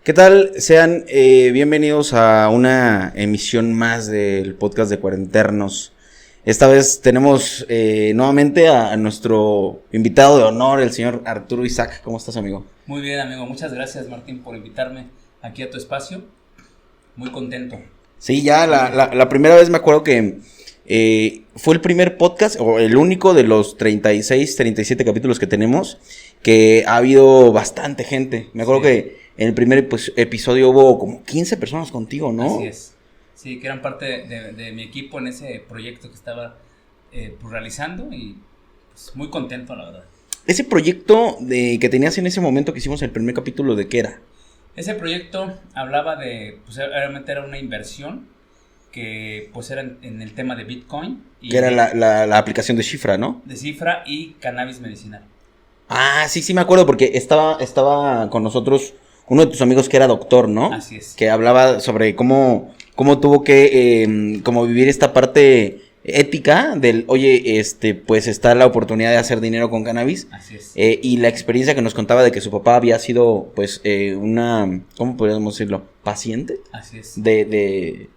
¿Qué tal? Sean bienvenidos a una emisión más del podcast de Cuarenternos. Esta vez tenemos nuevamente a nuestro invitado de honor, el señor Arturo Isaac. ¿Cómo estás, amigo? Muy bien, amigo. Muchas gracias, Martín, por invitarme aquí a tu espacio. Muy contento. Sí, ya la primera vez me acuerdo que fue el primer podcast, o el único de los 36, 37 capítulos que tenemos, que ha habido bastante gente. Me acuerdo que en el primer episodio hubo como 15 personas contigo, ¿no? Así es. Sí, que eran parte de mi equipo en ese proyecto que estaba realizando y pues, muy contento, la verdad. Ese proyecto que tenías en ese momento que hicimos el primer capítulo, ¿de qué era? Ese proyecto hablaba de, pues realmente era una inversión que pues era en el tema de Bitcoin. Y que era la aplicación de cifra, ¿no? De cifra y cannabis medicinal. Ah, sí me acuerdo porque estaba con nosotros uno de tus amigos que era doctor, ¿no? Así es. Que hablaba sobre cómo tuvo que como vivir esta parte ética del, oye, pues está la oportunidad de hacer dinero con cannabis. Así es. Y la experiencia que nos contaba de que su papá había sido, pues, una, ¿cómo podríamos decirlo? ¿Paciente? Así es. De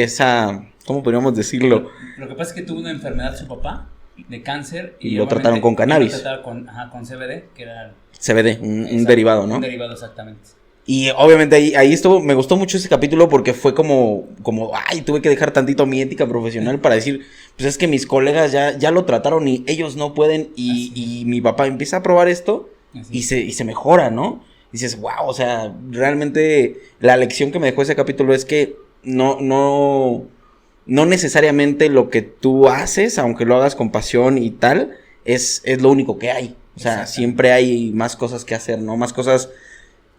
esa, ¿cómo podríamos decirlo? Lo que pasa es que tuvo una enfermedad su papá de cáncer. Y lo trataron con cannabis. Lo trataron con CBD, que era... CBD, un derivado, ¿no? Un derivado, exactamente. Y obviamente ahí estuvo, me gustó mucho ese capítulo porque fue como, ay, tuve que dejar tantito mi ética profesional para decir, pues es que mis colegas ya lo trataron y ellos no pueden y mi papá empieza a probar esto y se mejora, ¿no? Y dices, wow, o sea, realmente la lección que me dejó ese capítulo es que no necesariamente lo que tú haces, aunque lo hagas con pasión y tal, es lo único que hay. O sea, siempre hay más cosas que hacer, ¿no? Más cosas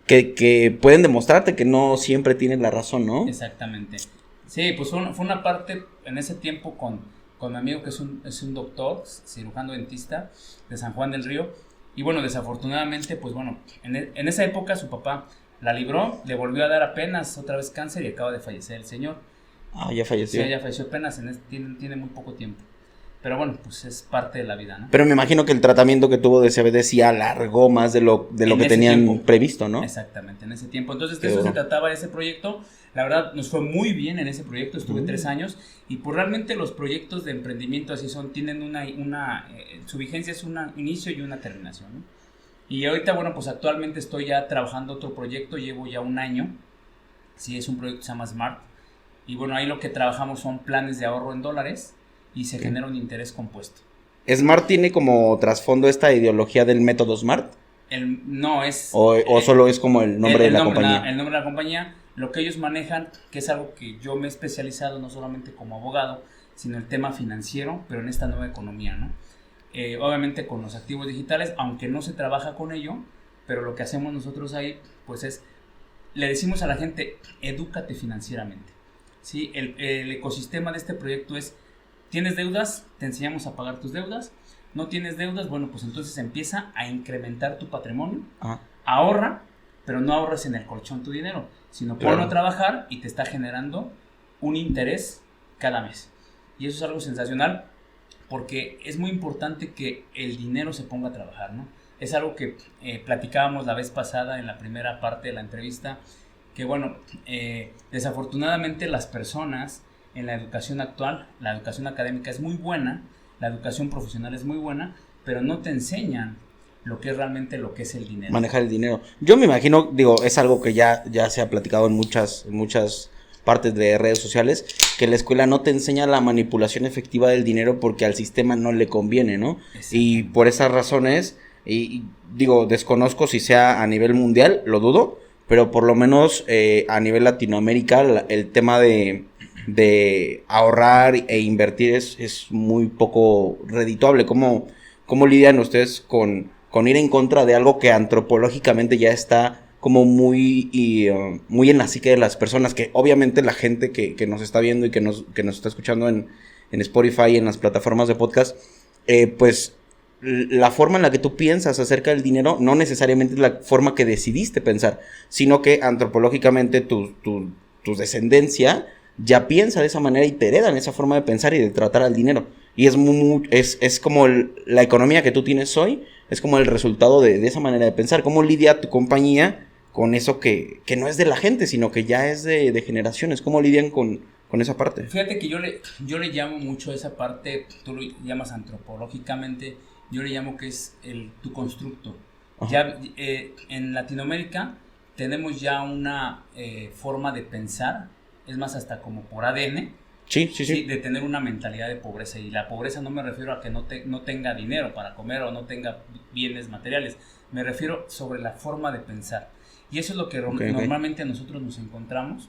que pueden demostrarte que no siempre tienes la razón, ¿no? Exactamente. Sí, pues fue una parte en ese tiempo con mi amigo que es un doctor, cirujano dentista de San Juan del Río. Y bueno, desafortunadamente, pues bueno, en esa época su papá la libró, le volvió a dar apenas otra vez cáncer y acaba de fallecer el señor. Ah, ya falleció. Sí, ya falleció apenas, tiene muy poco tiempo. Pero bueno, pues es parte de la vida, ¿no? Pero me imagino que el tratamiento que tuvo de CBD sí alargó más de lo que tenían previsto, ¿no? Exactamente, en ese tiempo. Entonces, de eso se trataba ese proyecto. La verdad, nos fue muy bien en ese proyecto. Estuve 3 años. Y pues realmente los proyectos de emprendimiento así son, tienen su vigencia es un inicio y una terminación, ¿no? Y ahorita, bueno, pues actualmente estoy ya trabajando otro proyecto. Llevo ya 1 año. Sí, es un proyecto que se llama Smart. Y bueno, ahí lo que trabajamos son planes de ahorro en dólares. Y se genera un interés compuesto. ¿Smart tiene como trasfondo esta ideología del método Smart? No es... ¿O solo es como el nombre de la compañía? El nombre de la compañía, lo que ellos manejan, que es algo que yo me he especializado no solamente como abogado, sino el tema financiero, pero en esta nueva economía, ¿no? Obviamente con los activos digitales, aunque no se trabaja con ello, pero lo que hacemos nosotros ahí, pues es, le decimos a la gente, edúcate financieramente, ¿sí? El ecosistema de este proyecto es, ¿tienes deudas? Te enseñamos a pagar tus deudas. ¿No tienes deudas? Bueno, pues entonces empieza a incrementar tu patrimonio. Ahorra, pero no ahorres en el colchón tu dinero, sino ponlo a trabajar y te está generando un interés cada mes. Y eso es algo sensacional porque es muy importante que el dinero se ponga a trabajar, ¿no? Es algo que platicábamos la vez pasada en la primera parte de la entrevista, que bueno, desafortunadamente las personas en la educación actual, la educación académica es muy buena, la educación profesional es muy buena, pero no te enseñan lo que es realmente lo que es el dinero. Manejar el dinero. Yo me imagino, digo, es algo que ya se ha platicado en muchas partes de redes sociales, que la escuela no te enseña la manipulación efectiva del dinero porque al sistema no le conviene, ¿no? Y por esas razones, y digo, desconozco si sea a nivel mundial, lo dudo, pero por lo menos a nivel Latinoamérica el tema de ahorrar e invertir es muy poco redituable. ¿Cómo lidian ustedes con ir en contra de algo que antropológicamente ya está como muy en la psique de las personas? Que obviamente la gente que nos está viendo y que nos está escuchando en Spotify y en las plataformas de podcast, pues la forma en la que tú piensas acerca del dinero no necesariamente es la forma que decidiste pensar, sino que antropológicamente tu descendencia ya piensa de esa manera y te heredan esa forma de pensar y de tratar al dinero. Y es como la economía que tú tienes hoy, es como el resultado de esa manera de pensar. ¿Cómo lidia tu compañía con eso que no es de la gente, sino que ya es de generaciones. ¿Cómo lidian con esa parte? Fíjate que yo le llamo mucho esa parte, tú lo llamas antropológicamente, yo le llamo que es tu constructo. Ya en Latinoamérica tenemos ya una forma de pensar, es más hasta como por ADN, Sí. de tener una mentalidad de pobreza. Y la pobreza no me refiero a que no tenga dinero para comer o no tenga bienes materiales, me refiero sobre la forma de pensar. Y eso es lo que normalmente nosotros nos encontramos,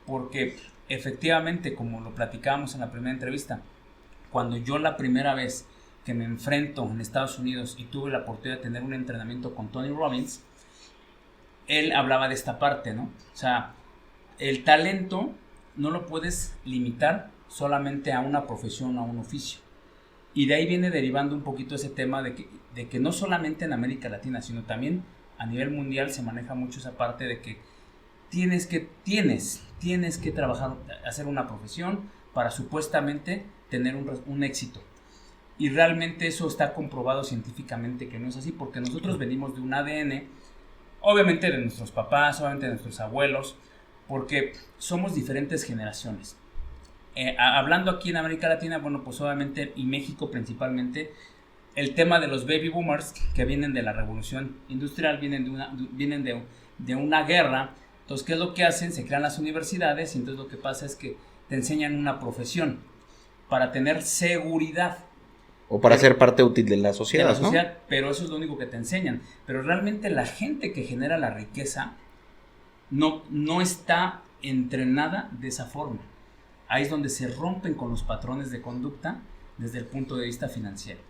porque efectivamente, como lo platicábamos en la primera entrevista, cuando yo la primera vez que me enfrento en Estados Unidos y tuve la oportunidad de tener un entrenamiento con Tony Robbins, él hablaba de esta parte, ¿no? O sea, el talento no lo puedes limitar solamente a una profesión o a un oficio. Y de ahí viene derivando un poquito ese tema de que no solamente en América Latina, sino también a nivel mundial se maneja mucho esa parte de que tienes que trabajar, hacer una profesión para supuestamente tener un éxito. Y realmente eso está comprobado científicamente que no es así, porque nosotros venimos de un ADN, obviamente de nuestros papás, obviamente de nuestros abuelos, porque somos diferentes generaciones. Hablando aquí en América Latina, bueno, pues obviamente, y México principalmente, el tema de los baby boomers, que vienen de la revolución industrial, vienen de una guerra. Entonces, ¿qué es lo que hacen? Se crean las universidades y entonces lo que pasa es que te enseñan una profesión para tener seguridad. O para ser parte útil de la sociedad, ¿no? Pero eso es lo único que te enseñan. Pero realmente la gente que genera la riqueza no está entrenada de esa forma. Ahí es donde se rompen con los patrones de conducta desde el punto de vista financiero.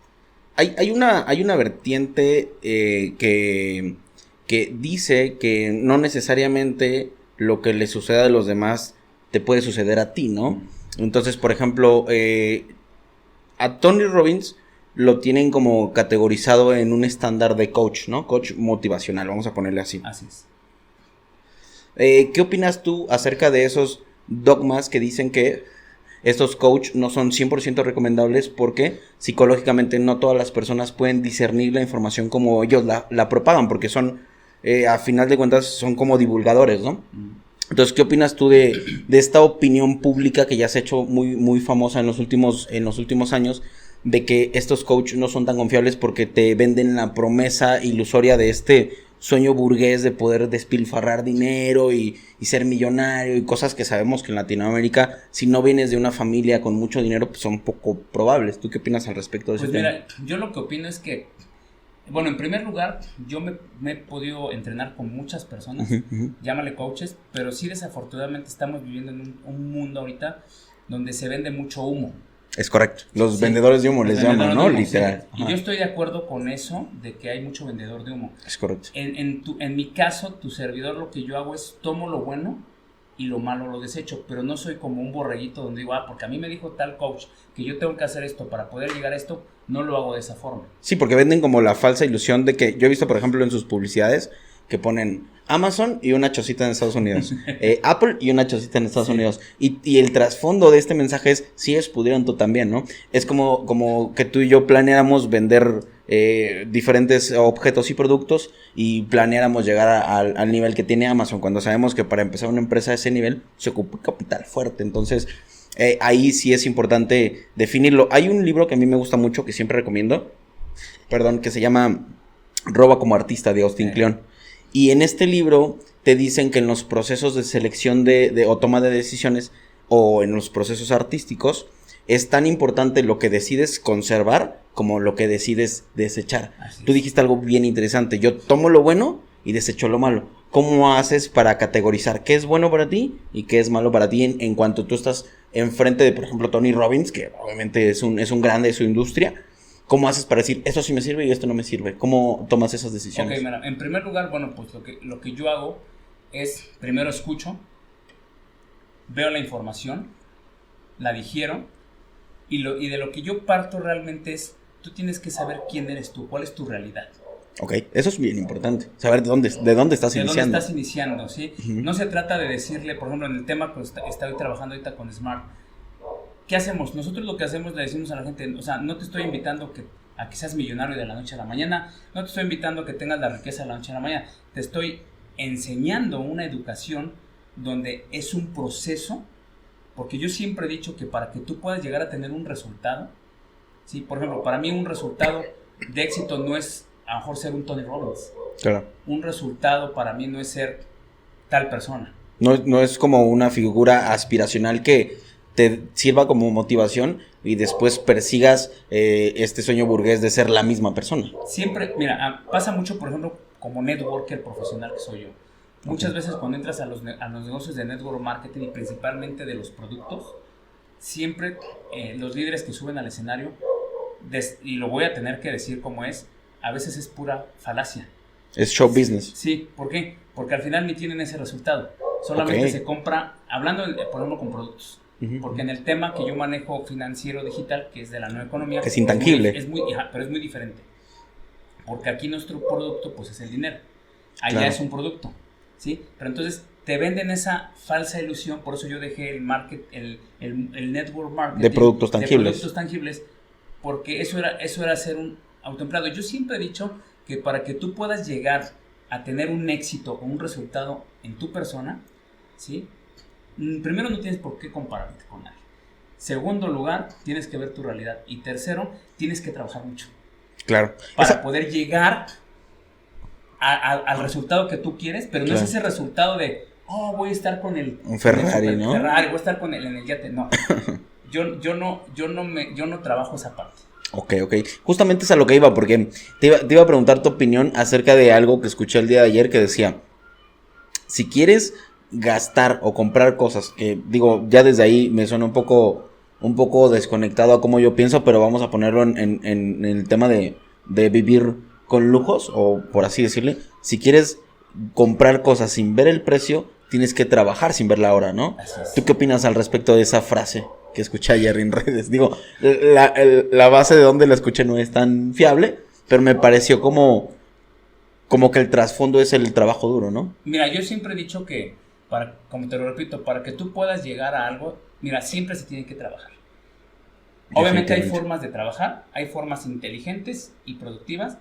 Hay una vertiente que dice que no necesariamente lo que le suceda a los demás te puede suceder a ti, ¿no? Entonces, por ejemplo, a Tony Robbins lo tienen como categorizado en un estándar de coach, ¿no? Coach motivacional, vamos a ponerle así. Así es. ¿Qué opinas tú acerca de esos dogmas que dicen que estos coach no son 100% recomendables porque psicológicamente no todas las personas pueden discernir la información como ellos la propagan, porque son, a final de cuentas, son como divulgadores, ¿no? Entonces, ¿qué opinas tú de esta opinión pública que ya se ha hecho muy, muy famosa en los últimos años, de que estos coach no son tan confiables porque te venden la promesa ilusoria de este sueño burgués de poder despilfarrar dinero y ser millonario y cosas que sabemos que en Latinoamérica, si no vienes de una familia con mucho dinero, pues son poco probables? ¿Tú qué opinas al respecto de ese tema? Mira, yo lo que opino es que, bueno, en primer lugar, yo me he podido entrenar con muchas personas, llámale coaches, pero sí desafortunadamente estamos viviendo en un mundo ahorita donde se vende mucho humo. Es correcto, los vendedores de humo les llaman, ¿no? Literal. Sí. Y yo estoy de acuerdo con eso, de que hay mucho vendedor de humo. Es correcto. En mi caso, tu servidor, lo que yo hago es tomo lo bueno y lo malo lo desecho, pero no soy como un borreguito donde digo, porque a mí me dijo tal coach que yo tengo que hacer esto para poder llegar a esto, no lo hago de esa forma. Sí, porque venden como la falsa ilusión de que, yo he visto por ejemplo en sus publicidades, que ponen Amazon y una chocita en Estados Unidos, Apple y una chocita en Estados Unidos, y el trasfondo de este mensaje es, si ellos pudieran, tú también, ¿no? Es como que tú y yo planeáramos vender diferentes objetos y productos y planeáramos llegar al nivel que tiene Amazon, cuando sabemos que para empezar una empresa de ese nivel se ocupa capital fuerte. Entonces ahí sí es importante definirlo. Hay un libro que a mí me gusta mucho, que siempre recomiendo, que se llama Roba como artista, de Austin Kleon. Y en este libro te dicen que en los procesos de selección o toma de decisiones, o en los procesos artísticos, es tan importante lo que decides conservar como lo que decides desechar. Tú dijiste algo bien interesante: yo tomo lo bueno y desecho lo malo. ¿Cómo haces para categorizar qué es bueno para ti y qué es malo para ti en cuanto tú estás enfrente de, por ejemplo, Tony Robbins, que obviamente es un grande de su industria? ¿Cómo haces para decir, esto sí me sirve y esto no me sirve? ¿Cómo tomas esas decisiones? Ok, mira, en primer lugar, bueno, pues lo que yo hago es, primero escucho, veo la información, la digiero, y de lo que yo parto realmente es, tú tienes que saber quién eres tú, cuál es tu realidad. Ok, eso es bien importante, saber de dónde estás iniciando. De dónde estás iniciando, ¿sí? No se trata de decirle, por ejemplo, en el tema que estoy trabajando ahorita con Smart, ¿qué hacemos? Nosotros lo que hacemos, le decimos a la gente, o sea, no te estoy invitando a que seas millonario de la noche a la mañana, no te estoy invitando a que tengas la riqueza de la noche a la mañana, te estoy enseñando una educación donde es un proceso, porque yo siempre he dicho que para que tú puedas llegar a tener un resultado, ¿sí? Por ejemplo, para mí un resultado de éxito no es a lo mejor ser un Tony Robbins. Claro. Un resultado para mí no es ser tal persona. No es como una figura aspiracional que te sirva como motivación y después persigas este sueño burgués de ser la misma persona. Siempre, mira, pasa mucho, por ejemplo, como networker profesional que soy yo. Muchas veces cuando entras a los negocios de network marketing y principalmente de los productos, siempre los líderes que suben al escenario, y lo voy a tener que decir como es, a veces es pura falacia. Es show business. Sí, ¿por qué? Porque al final ni tienen ese resultado. Solamente se compra, hablando por ejemplo con productos. Porque en el tema que yo manejo financiero digital, que es de la nueva economía, es intangible. Pero es muy diferente. Porque aquí nuestro producto pues es el dinero. Allá claro. es un producto, ¿sí? Pero entonces te venden esa falsa ilusión, por eso yo dejé el network marketing de productos tangibles. Porque eso era ser un autoempleado. Yo siempre he dicho que para que tú puedas llegar a tener un éxito o un resultado en tu persona, ¿sí? Primero, no tienes por qué compararte con nadie. Segundo lugar, tienes que ver tu realidad. Y tercero, tienes que trabajar mucho. Claro. Para poder llegar al resultado que tú quieres, pero no es ese resultado de, voy a estar con un Ferrari, ¿no? Ferrari, voy a estar con él en el yate. No. Yo no trabajo esa parte. Ok. Justamente es a lo que iba, porque te iba a preguntar tu opinión acerca de algo que escuché el día de ayer que decía, si quieres gastar o comprar cosas, que digo, ya desde ahí me suena un poco desconectado a cómo yo pienso, pero vamos a ponerlo en el tema de vivir con lujos, o por así decirle, si quieres comprar cosas sin ver el precio, tienes que trabajar sin ver la hora, ¿no? ¿Tú qué opinas al respecto de esa frase que escuché ayer en redes? Digo, la base de donde la escuché no es tan fiable, pero me pareció como que el trasfondo es el trabajo duro, ¿no? Mira, yo siempre he dicho que, como te lo repito, para que tú puedas llegar a algo, mira, siempre se tiene que trabajar. Obviamente hay formas de trabajar, hay formas inteligentes y productivas,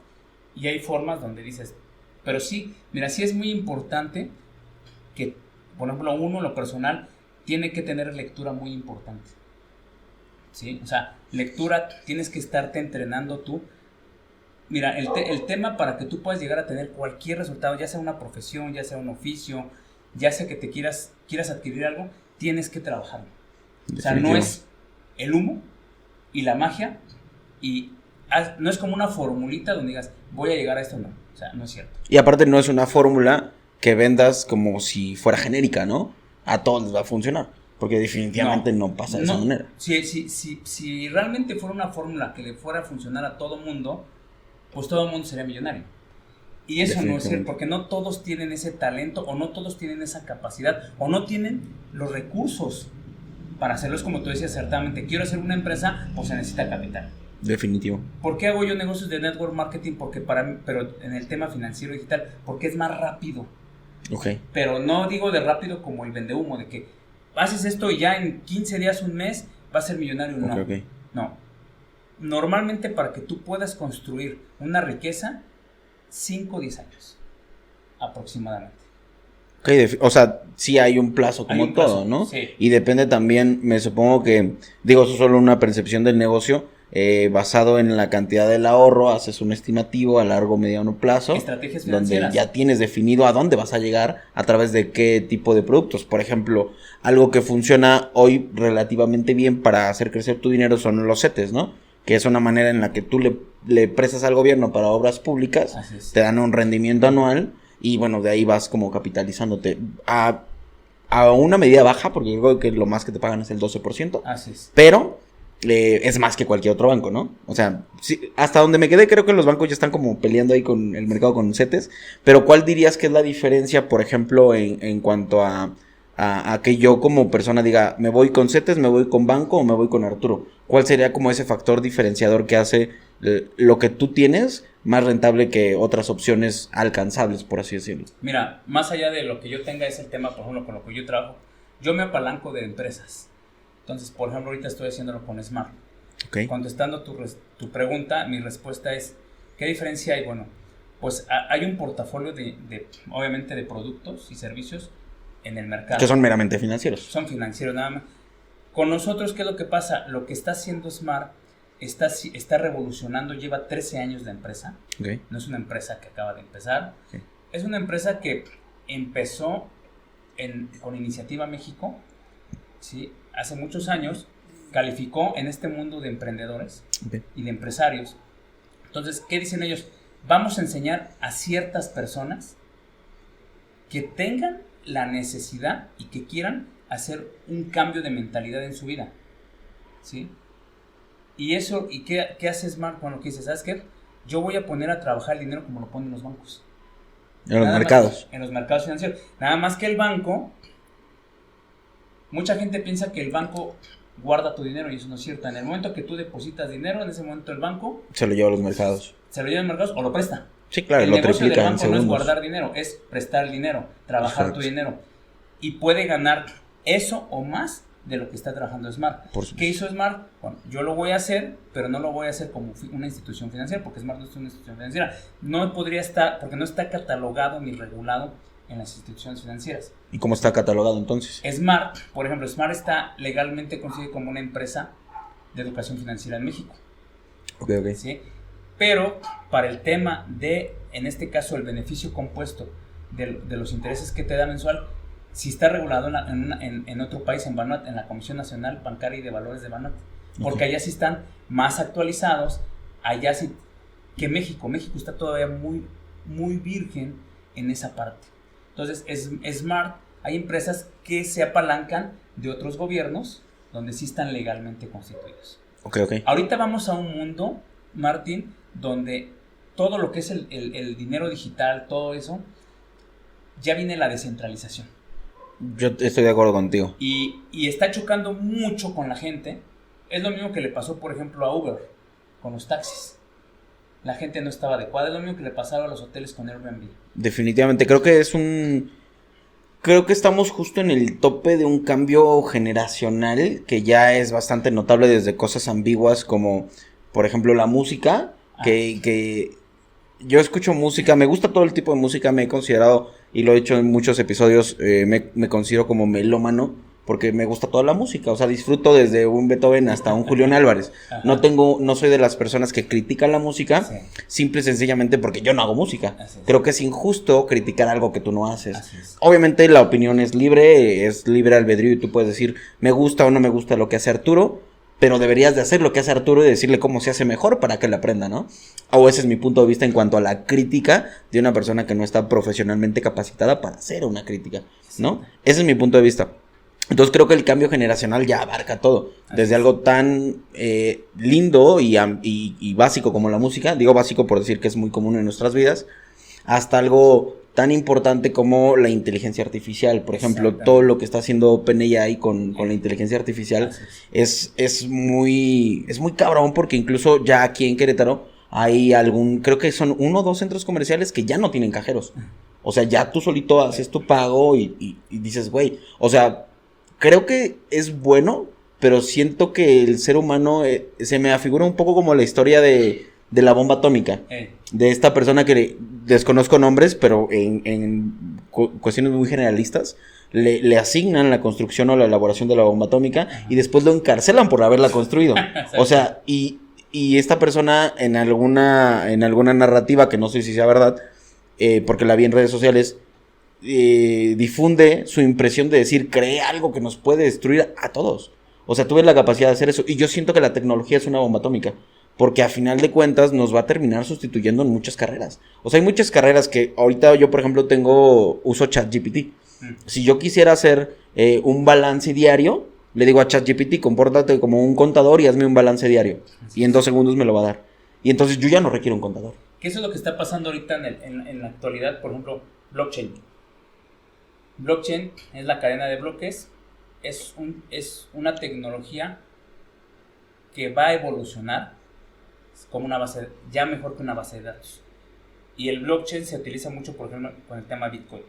y hay formas donde dices, pero sí, mira, sí es muy importante que, por ejemplo, uno en lo personal tiene que tener lectura muy importante, ¿sí? O sea, lectura, tienes que estarte entrenando tú. Mira, el tema para que tú puedas llegar a tener cualquier resultado, ya sea una profesión, ya sea un oficio, ya sea que te quieras adquirir algo, tienes que trabajarlo. O sea, no es el humo y la magia, y no es como una formulita donde digas, voy a llegar a esto, no. O sea, no es cierto. Y aparte no es una fórmula que vendas como si fuera genérica, ¿no? A todos les va a funcionar, porque definitivamente no pasa de esa manera. Si realmente fuera una fórmula que le fuera a funcionar a todo mundo, pues todo el mundo sería millonario. Y eso no es cierto, porque no todos tienen ese talento, o no todos tienen esa capacidad, o no tienen los recursos para hacerlo. Es como tú decías acertadamente, quiero hacer una empresa, pues se necesita capital. Definitivo. ¿Por qué hago yo negocios de network marketing? Pero en el tema financiero digital, porque es más rápido. Okay. Pero no digo de rápido como el vendehumo, de que haces esto y ya en 15 días, un mes, vas a ser millonario. No. Normalmente para que tú puedas construir una riqueza, 5 o 10 años aproximadamente. Okay, o sea, sí hay un plazo como todo, ¿no? Sí. Y depende también, me supongo que, digo, eso es solo una percepción del negocio, basado en la cantidad del ahorro, haces un estimativo a largo, mediano plazo. Estrategias financieras. Donde ya tienes definido a dónde vas a llegar, a través de qué tipo de productos. Por ejemplo, algo que funciona hoy relativamente bien para hacer crecer tu dinero son los CETES, ¿no? Que es una manera en la que tú le prestas al gobierno para obras públicas, te dan un rendimiento anual y bueno, de ahí vas como capitalizándote a una medida baja, porque yo creo que lo más que te pagan es el 12%. Así es. Pero es más que cualquier otro banco, ¿no? O sea, sí, hasta donde me quedé creo que los bancos ya están como peleando ahí con el mercado con CETES, pero ¿cuál dirías que es la diferencia, por ejemplo, en cuanto a que yo como persona diga, me voy con CETES, me voy con banco o me voy con Arturo? ¿Cuál sería como ese factor diferenciador que hace lo que tú tienes más rentable que otras opciones alcanzables, por así decirlo? Mira, más allá de lo que yo tenga es el tema, por ejemplo, con lo que yo trabajo, yo me apalanco de empresas. Entonces, por ejemplo, ahorita estoy haciéndolo con Smart. Okay. Contestando tu pregunta, mi respuesta es, ¿qué diferencia hay? Bueno, pues hay un portafolio obviamente de productos y servicios en el mercado. Que son meramente financieros. Son financieros nada más. Con nosotros, ¿qué es lo que pasa? Lo que está haciendo Smart está revolucionando, lleva 13 años de empresa. Okay. No es una empresa que acaba de empezar. Okay. Es una empresa que empezó con Iniciativa México, ¿sí? Hace muchos años, calificó en este mundo de emprendedores y de empresarios. Entonces, ¿qué dicen ellos? Vamos a enseñar a ciertas personas que tengan la necesidad y que quieran hacer un cambio de mentalidad en su vida, ¿sí? Y eso, ¿y qué hace Smart cuando dice, ¿sabes qué? Yo voy a poner a trabajar el dinero como lo ponen los bancos. En los mercados. En los mercados financieros. Nada más que el banco, mucha gente piensa que el banco guarda tu dinero y eso no es cierto. En el momento que tú depositas dinero, en ese momento el banco se lo lleva a los mercados. Se lo lleva a los mercados o lo presta. Sí, claro, el lo negocio triplica del en banco segundos. no es guardar dinero, es prestar el dinero, trabajar tu dinero. Y puede ganar eso o más de lo que está trabajando Smart. ¿Qué hizo Smart? Bueno, yo lo voy a hacer, pero no lo voy a hacer como una institución financiera, porque Smart no es una institución financiera. No podría estar, porque no está catalogado ni regulado en las instituciones financieras. ¿Y cómo está catalogado entonces? Smart, por ejemplo, Smart está legalmente considerado como una empresa de educación financiera en México. Ok. ¿Sí? Pero para el tema de, en este caso, el beneficio compuesto de los intereses que te da mensual, si está regulado en otro país, en Banat, en la Comisión Nacional Bancaria y de Valores de Banat, porque allá sí están más actualizados, allá sí, que México está todavía muy, muy virgen en esa parte. Entonces, es Smart, hay empresas que se apalancan de otros gobiernos donde sí están legalmente constituidos. Ok. Ahorita vamos a un mundo, Martín, donde todo lo que es el dinero digital, todo eso, ya viene la descentralización. Yo estoy de acuerdo contigo. Y está chocando mucho con la gente. Es lo mismo que le pasó, por ejemplo, a Uber con los taxis. La gente no estaba adecuada. Es lo mismo que le pasaba a los hoteles con Airbnb. Definitivamente, creo que estamos justo en el tope de un cambio generacional que ya es bastante notable desde cosas ambiguas como, por ejemplo, la música, que yo escucho música, me gusta todo el tipo de música, me he considerado, y lo he hecho en muchos episodios, me considero como melómano, porque me gusta toda la música, o sea, disfruto desde un Beethoven hasta un Julián Álvarez. No soy de las personas que critican la música, simple y sencillamente porque yo no hago música. Creo que es injusto criticar algo que tú no haces. Obviamente la opinión es libre albedrío y tú puedes decir, me gusta o no me gusta lo que hace Arturo, pero deberías de hacer lo que hace Arturo y decirle cómo se hace mejor para que le aprenda, ¿no? O ese es mi punto de vista en cuanto a la crítica de una persona que no está profesionalmente capacitada para hacer una crítica, ¿no? Ese es mi punto de vista. Entonces creo que el cambio generacional ya abarca todo, desde algo tan lindo y básico como la música, digo básico por decir que es muy común en nuestras vidas, hasta algo tan importante como la inteligencia artificial. Por ejemplo, todo lo que está haciendo OpenAI con la inteligencia artificial es muy cabrón, porque incluso ya aquí en Querétaro hay creo que son 1 o 2 centros comerciales que ya no tienen cajeros. O sea, ya tú solito haces tu pago y dices, güey, o sea, creo que es bueno, pero siento que el ser humano se me afigura un poco como la historia de la bomba atómica. De esta persona que desconozco nombres, pero en cuestiones muy generalistas, le asignan la construcción o la elaboración de la bomba atómica y después lo encarcelan por haberla construido. O sea, y esta persona en alguna narrativa, que no sé si sea verdad, porque la vi en redes sociales, difunde su impresión de decir, cree algo que nos puede destruir a todos. O sea, tuve la capacidad de hacer eso. Y yo siento que la tecnología es una bomba atómica, porque a final de cuentas nos va a terminar sustituyendo en muchas carreras. O sea, hay muchas carreras que ahorita yo, por ejemplo, uso ChatGPT. Si yo quisiera hacer un balance diario, le digo a ChatGPT, compórtate como un contador y hazme un balance diario. Y en 2 segundos me lo va a dar. Y entonces yo ya no requiero un contador. ¿Qué es lo que está pasando ahorita en la actualidad? Por ejemplo, blockchain. Blockchain es la cadena de bloques. Es una tecnología que va a evolucionar como una base, ya mejor que una base de datos. Y el blockchain se utiliza mucho, por ejemplo, con el tema Bitcoin.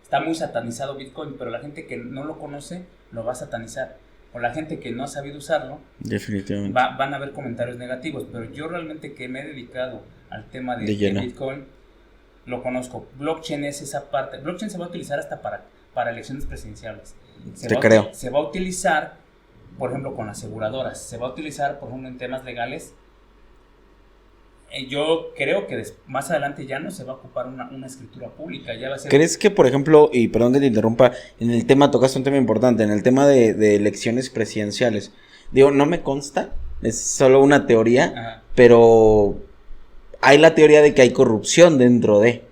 Está muy satanizado Bitcoin, pero la gente que no lo conoce lo va a satanizar. O la gente que no ha sabido usarlo, definitivamente van a haber comentarios negativos. Pero yo realmente que me he dedicado al tema de Bitcoin, lo conozco. Blockchain es esa parte. Blockchain se va a utilizar hasta para elecciones presidenciales. Se va a utilizar, por ejemplo, con aseguradoras. Se va a utilizar, por ejemplo, en temas legales. Yo creo que más adelante ya no se va a ocupar una escritura pública. Ya va a ser... ¿Crees que, por ejemplo, y perdón que te interrumpa, en el tema, tocaste un tema importante, en el tema de elecciones presidenciales? Digo, no me consta, es solo una teoría, Ajá. pero hay la teoría de que hay corrupción dentro de.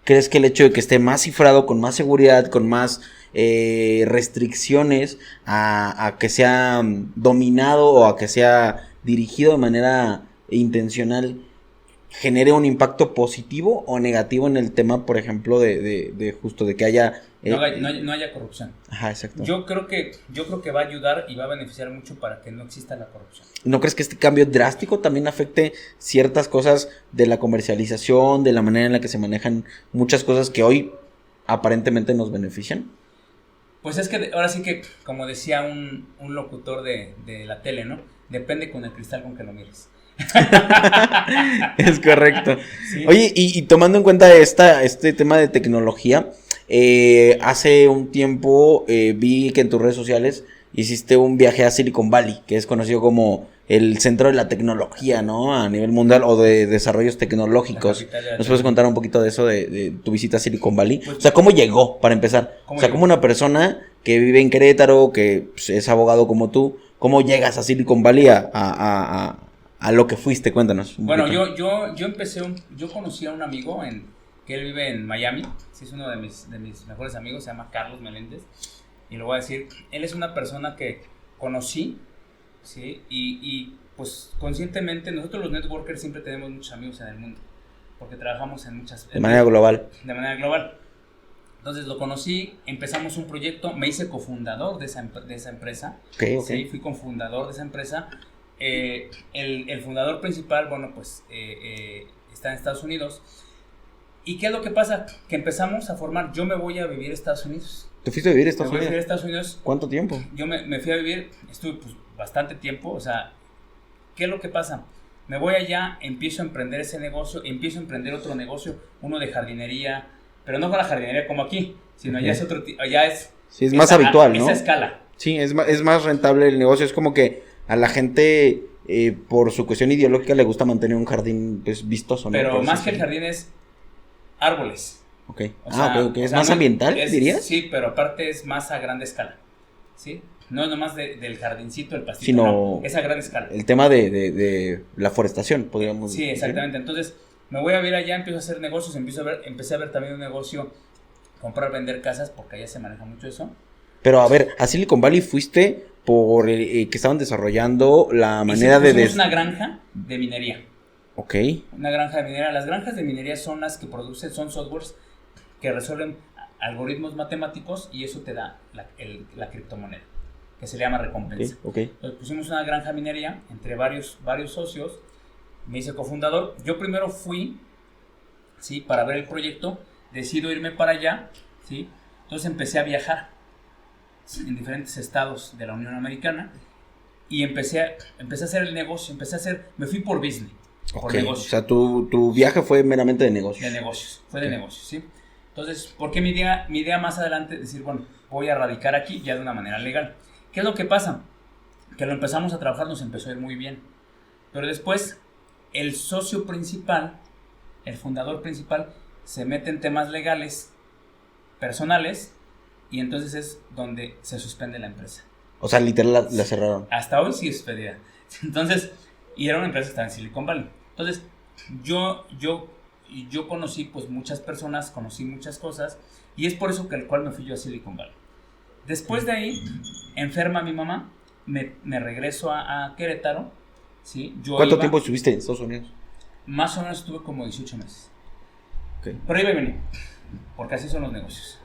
¿Crees que el hecho de que esté más cifrado, con más seguridad, con más restricciones a que sea dominado o a que sea dirigido de manera intencional, genere un impacto positivo o negativo en el tema, por ejemplo, de justo de que haya... no haya corrupción. Ajá, exacto. Yo creo que va a ayudar y va a beneficiar mucho para que no exista la corrupción. ¿No crees que este cambio drástico también afecte ciertas cosas de la comercialización, de la manera en la que se manejan muchas cosas que hoy aparentemente nos benefician? Pues es que ahora sí que, como decía un locutor de la tele, ¿no? Depende con el cristal con que lo mires. Es correcto. Sí. Oye, y tomando en cuenta este tema de tecnología, hace un tiempo vi que en tus redes sociales hiciste un viaje a Silicon Valley, que es conocido como el centro de la tecnología, ¿no? A nivel mundial, o de desarrollos tecnológicos. ¿Nos puedes contar un poquito de eso, de tu visita a Silicon Valley? Pues, o sea, ¿cómo llegó, para empezar? O sea, como una persona que vive en Querétaro, que pues, es abogado como tú, ¿cómo llegas a Silicon Valley a lo que fuiste? Cuéntanos. Bueno, yo conocí a un amigo que él vive en Miami, sí, es uno de mis mejores amigos, se llama Carlos Meléndez, y lo voy a decir, él es una persona que conocí, ¿sí? Y pues conscientemente nosotros los networkers siempre tenemos muchos amigos en el mundo, porque trabajamos en muchas... De manera global. De manera global. Entonces lo conocí, empezamos un proyecto, me hice cofundador de esa empresa, Okay. ¿sí? Fui cofundador de esa empresa. El fundador principal, bueno, pues está en Estados Unidos. ¿Y qué es lo que pasa? Que empezamos a formar, yo me voy a vivir a Estados Unidos. ¿Te fuiste a vivir a Me voy a vivir a Estados Unidos. ¿Cuánto tiempo? Yo me fui a vivir, estuve pues bastante tiempo, o sea, ¿qué es lo que pasa? Me voy allá, empiezo a emprender ese negocio, empiezo a emprender otro negocio, uno de jardinería, pero no para jardinería como aquí, sino allá es otro, allá es... Sí, es más habitual, ¿no? Esa escala. Sí, es más rentable el negocio, es como que a la gente, por su cuestión ideológica, le gusta mantener un jardín pues vistoso, ¿no? Pero más que el jardín es árboles. Ok. Ok. ¿Es más ambiental, dirías? Sí, pero aparte es más a grande escala, ¿sí? No es nomás del jardincito, el pastito, sino no, es a gran escala. El tema de la forestación, podríamos decir. Sí, exactamente. Entonces, me voy a ver allá, empiezo a hacer negocios, empecé a ver también un negocio, comprar, vender casas, porque allá se maneja mucho eso. Pero a ver, a Silicon Valley fuiste por que estaban desarrollando la manera de... una granja de minería. Ok. Una granja de minería. Las granjas de minería son las que producen, son softwares que resuelven algoritmos matemáticos y eso te da la criptomoneda, que se le llama recompensa. Okay. Entonces pusimos una granja de minería entre varios socios, me hice cofundador. Yo primero fui, ¿sí? Para ver el proyecto, decido irme para allá, ¿sí? Entonces empecé a viajar en diferentes estados de la Unión Americana y empecé a hacer el negocio, me fui por business, por negocios. O sea, tu viaje fue meramente de negocios. De negocios, fue de negocios, ¿sí? Entonces, ¿por qué mi idea más adelante? Decir, bueno, voy a radicar aquí ya de una manera legal. ¿Qué es lo que pasa? Que lo empezamos a trabajar, nos empezó a ir muy bien. Pero después, el socio principal, el fundador principal, se mete en temas legales, personales, y entonces es donde se suspende la empresa. O sea, literal la cerraron. Hasta hoy sí es suspendida. Entonces, y era una empresa que estaba en Silicon Valley. Entonces, yo conocí pues muchas personas, conocí muchas cosas, y es por eso que el cual me fui yo a Silicon Valley. Después de ahí, enferma mi mamá, me regreso a Querétaro, ¿sí? ¿Cuánto tiempo estuviste en Estados Unidos? Más o menos estuve como 18 meses. Okay. Pero iba y venía, porque así son los negocios,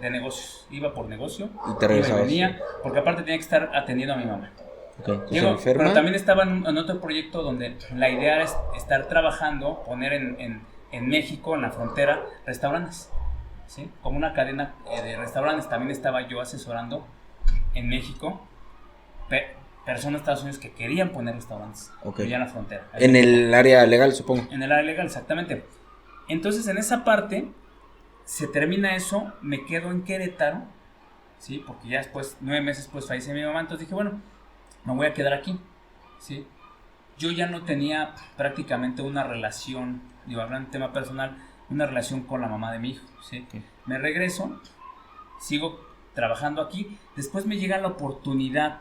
iba por negocio, y te regresabas. Iba y venía, porque aparte tenía que estar atendiendo a mi mamá. Okay. Pero también estaba en otro proyecto donde la idea era estar trabajando, poner en México, en la frontera, restaurantes, ¿sí? Como una cadena de restaurantes. También estaba yo asesorando en México personas de Estados Unidos que querían poner restaurantes allá en la frontera. En el área legal, supongo. En el área legal, exactamente. Entonces, en esa parte, Se termina eso, me quedo en Querétaro, ¿sí? Porque ya después, 9 meses después fallece mi mamá, entonces dije, bueno, me voy a quedar aquí, ¿sí? Yo ya no tenía prácticamente una relación, digo, hablando de tema personal, una relación con la mamá de mi hijo, ¿sí? Okay. Me regreso, sigo trabajando aquí, después me llega la oportunidad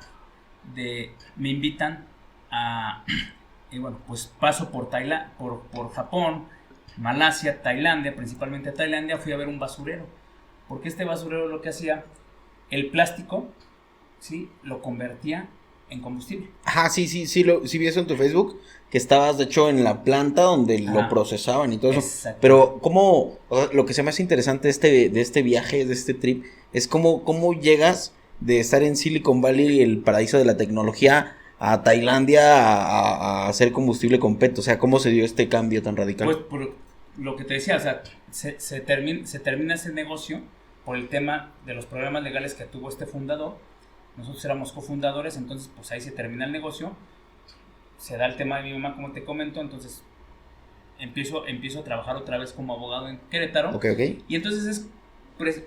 me invitan a, y bueno, pues paso por Japón, Malasia, Tailandia, principalmente Tailandia, fui a ver un basurero, porque este basurero lo que hacía, el plástico, ¿sí? Lo convertía en combustible. Ajá, sí vi eso en tu Facebook, que estabas de hecho en la planta donde lo procesaban y todo eso. Pero cómo, o sea, lo que se me hace interesante de este viaje, de este trip, es cómo llegas de estar en Silicon Valley, el paraíso de la tecnología, a Tailandia a hacer combustible con PET. O sea, ¿cómo se dio este cambio tan radical? Pues por lo que te decía, o sea, se termina ese negocio por el tema de los problemas legales que tuvo este fundador. Nosotros éramos cofundadores, entonces pues ahí se termina el negocio, se da el tema de mi mamá, como te comento, entonces empiezo a trabajar otra vez como abogado en Querétaro. Okay. Y entonces es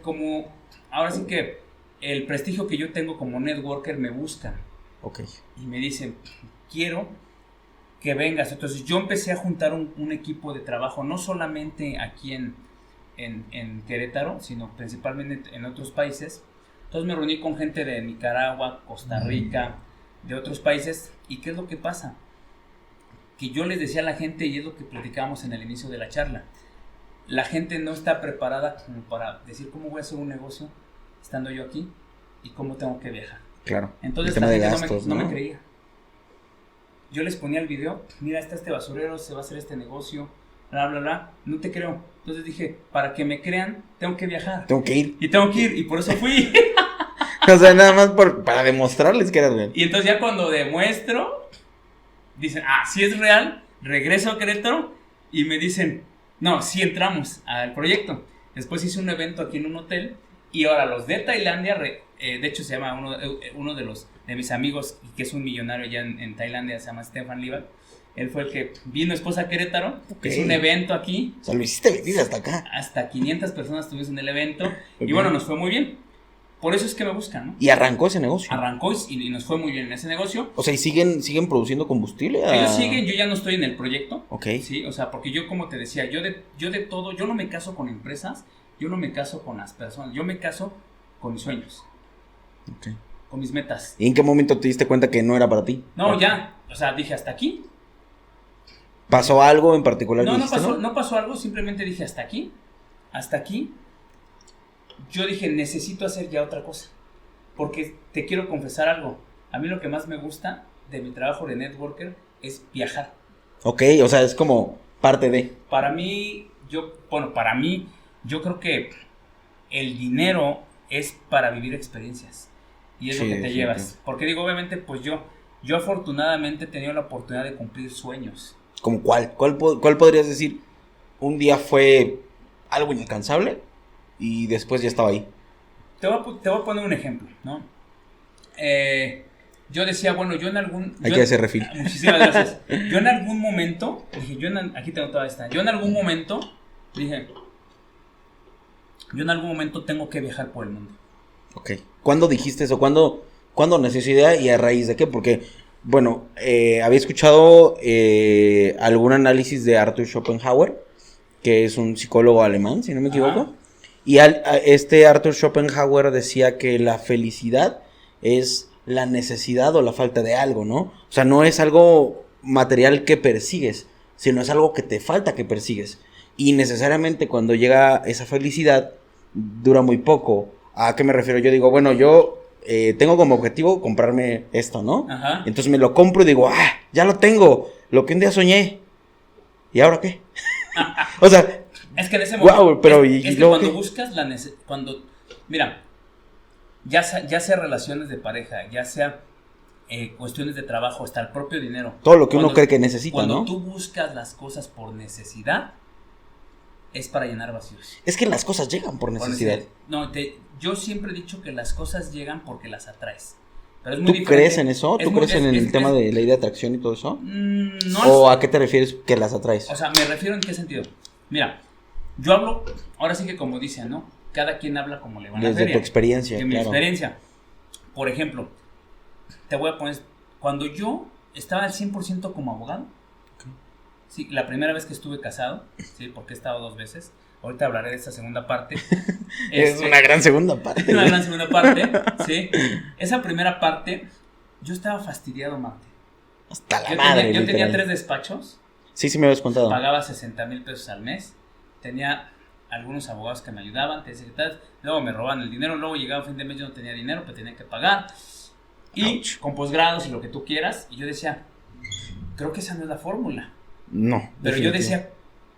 como, ahora sí que el prestigio que yo tengo como networker me buscan. Okay. Y me dicen, quiero que vengas. Entonces yo empecé a juntar un equipo de trabajo, no solamente aquí en Querétaro, sino principalmente en otros países. Entonces me reuní con gente de Nicaragua, Costa Rica, de otros países. ¿Y qué es lo que pasa? Que yo les decía a la gente, y es lo que platicábamos en el inicio de la charla, la gente no está preparada como para decir cómo voy a hacer un negocio estando yo aquí y cómo tengo que viajar. Claro. Entonces la gente no me creía. Yo les ponía el video, mira, está este basurero, se va a hacer este negocio, bla, bla, bla, no te creo. Entonces dije, para que me crean, tengo que viajar. Tengo que ir. Y por eso fui. O sea, nada más para demostrarles que era real. Y entonces ya cuando demuestro, dicen, sí es real, regreso a Querétaro y me dicen, no, sí entramos al proyecto. Después hice un evento aquí en un hotel y ahora los de Tailandia, de hecho se llama uno de mis amigos, que es un millonario ya en Tailandia, se llama Stefan Libat. Él fue el que vino esposa a Querétaro, que es un evento aquí. O sea, lo hiciste venir hasta acá. Hasta 500 personas estuvimos en el evento. Y bueno, nos fue muy bien. Por eso es que me buscan, ¿no? Y arrancó ese negocio. Arrancó y nos fue muy bien en ese negocio. O sea, ¿y siguen produciendo combustible? Ellos siguen, yo ya no estoy en el proyecto. Ok. Sí, o sea, porque yo, como te decía, yo de todo, yo no me caso con empresas, yo no me caso con las personas, yo me caso con mis sueños. Ok. Con mis metas. ¿Y en qué momento te diste cuenta que no era para ti? No, ya, o sea, dije hasta aquí. ¿Pasó algo en particular? No pasó algo, simplemente dije hasta aquí. Yo dije, necesito hacer ya otra cosa. Porque te quiero confesar algo. A mí lo que más me gusta de mi trabajo de networker es viajar. Ok, o sea, es como parte de... Para mí, yo creo que el dinero es para vivir experiencias. Y es lo que te llevas. Porque digo, obviamente, pues yo afortunadamente he tenido la oportunidad de cumplir sueños. ¿Como cuál? ¿Cuál podrías decir? Un día fue algo inalcanzable y después ya estaba ahí. Te voy a poner un ejemplo, ¿no? Yo decía, bueno, Hay que hacer refil. Muchísimas gracias. Yo en algún momento, dije, aquí tengo toda esta. Yo en algún momento tengo que viajar por el mundo. Ok. ¿Cuándo dijiste eso? ¿Cuándo necesidad y a raíz de qué? Porque, bueno, había escuchado algún análisis de Arthur Schopenhauer, que es un psicólogo alemán, si no me equivoco. Y este Arthur Schopenhauer decía que la felicidad es la necesidad o la falta de algo, ¿no? O sea, no es algo material que persigues, sino es algo que te falta que persigues. Y necesariamente cuando llega esa felicidad, dura muy poco. ¿A qué me refiero? Yo digo, bueno, yo tengo como objetivo comprarme esto, ¿no? Ajá. Entonces me lo compro y digo, ya lo tengo, lo que un día soñé. ¿Y ahora qué? O sea... Es que en ese momento, wow, pero es que cuando buscas mira, ya sea relaciones de pareja, ya sea cuestiones de trabajo, hasta el propio dinero. Todo lo que uno cree que necesita, cuando ¿no? tú buscas las cosas por necesidad, es para llenar vacíos. Es que las cosas llegan por necesidad. Yo siempre he dicho que las cosas llegan porque las atraes. Pero es muy ¿Tú diferente. crees en eso? ¿Tú crees en el tema de ley de atracción y todo eso? No. ¿O a qué te refieres que las atraes? O sea, me refiero en qué sentido. Mira, Yo hablo, ahora sí que como dicen, ¿no? Cada quien habla como le va a la Desde feria. tu experiencia, De mi claro. experiencia. Por ejemplo, te voy a poner, cuando yo estaba al 100% como abogado, sí, la primera vez que estuve casado, sí, porque he estado 2 veces, ahorita hablaré de esta segunda parte. Es una gran segunda parte. Una gran segunda parte, sí. Esa primera parte, yo estaba fastidiado, Marte. Hasta la madre, Yo tenía literal. 3 despachos, Sí, me habías contado. pagaba 60,000 pesos al mes, tenía algunos abogados que me ayudaban, luego me robaban el dinero, luego llegaba fin de mes, yo no tenía dinero, pero tenía que pagar, y Ouch. con posgrados y lo que tú quieras, y yo decía, creo que esa no es la fórmula, No. pero yo decía,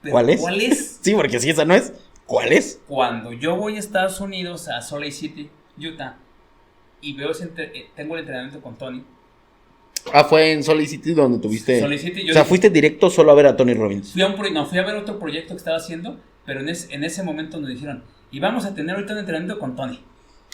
¿pero ¿Cuál es? ¿cuál es? Sí, porque si esa no es, ¿cuál es? Cuando yo voy a Estados Unidos, a Salt Lake City, Utah, y veo tengo el entrenamiento con Tony. Ah, fue en Salt Lake City donde tuviste. Salt Lake City, O sea, fuiste directo solo a ver a Tony Robbins. Fui a ver otro proyecto que estaba haciendo, pero en ese momento nos dijeron, y vamos a tener ahorita un entrenamiento con Tony.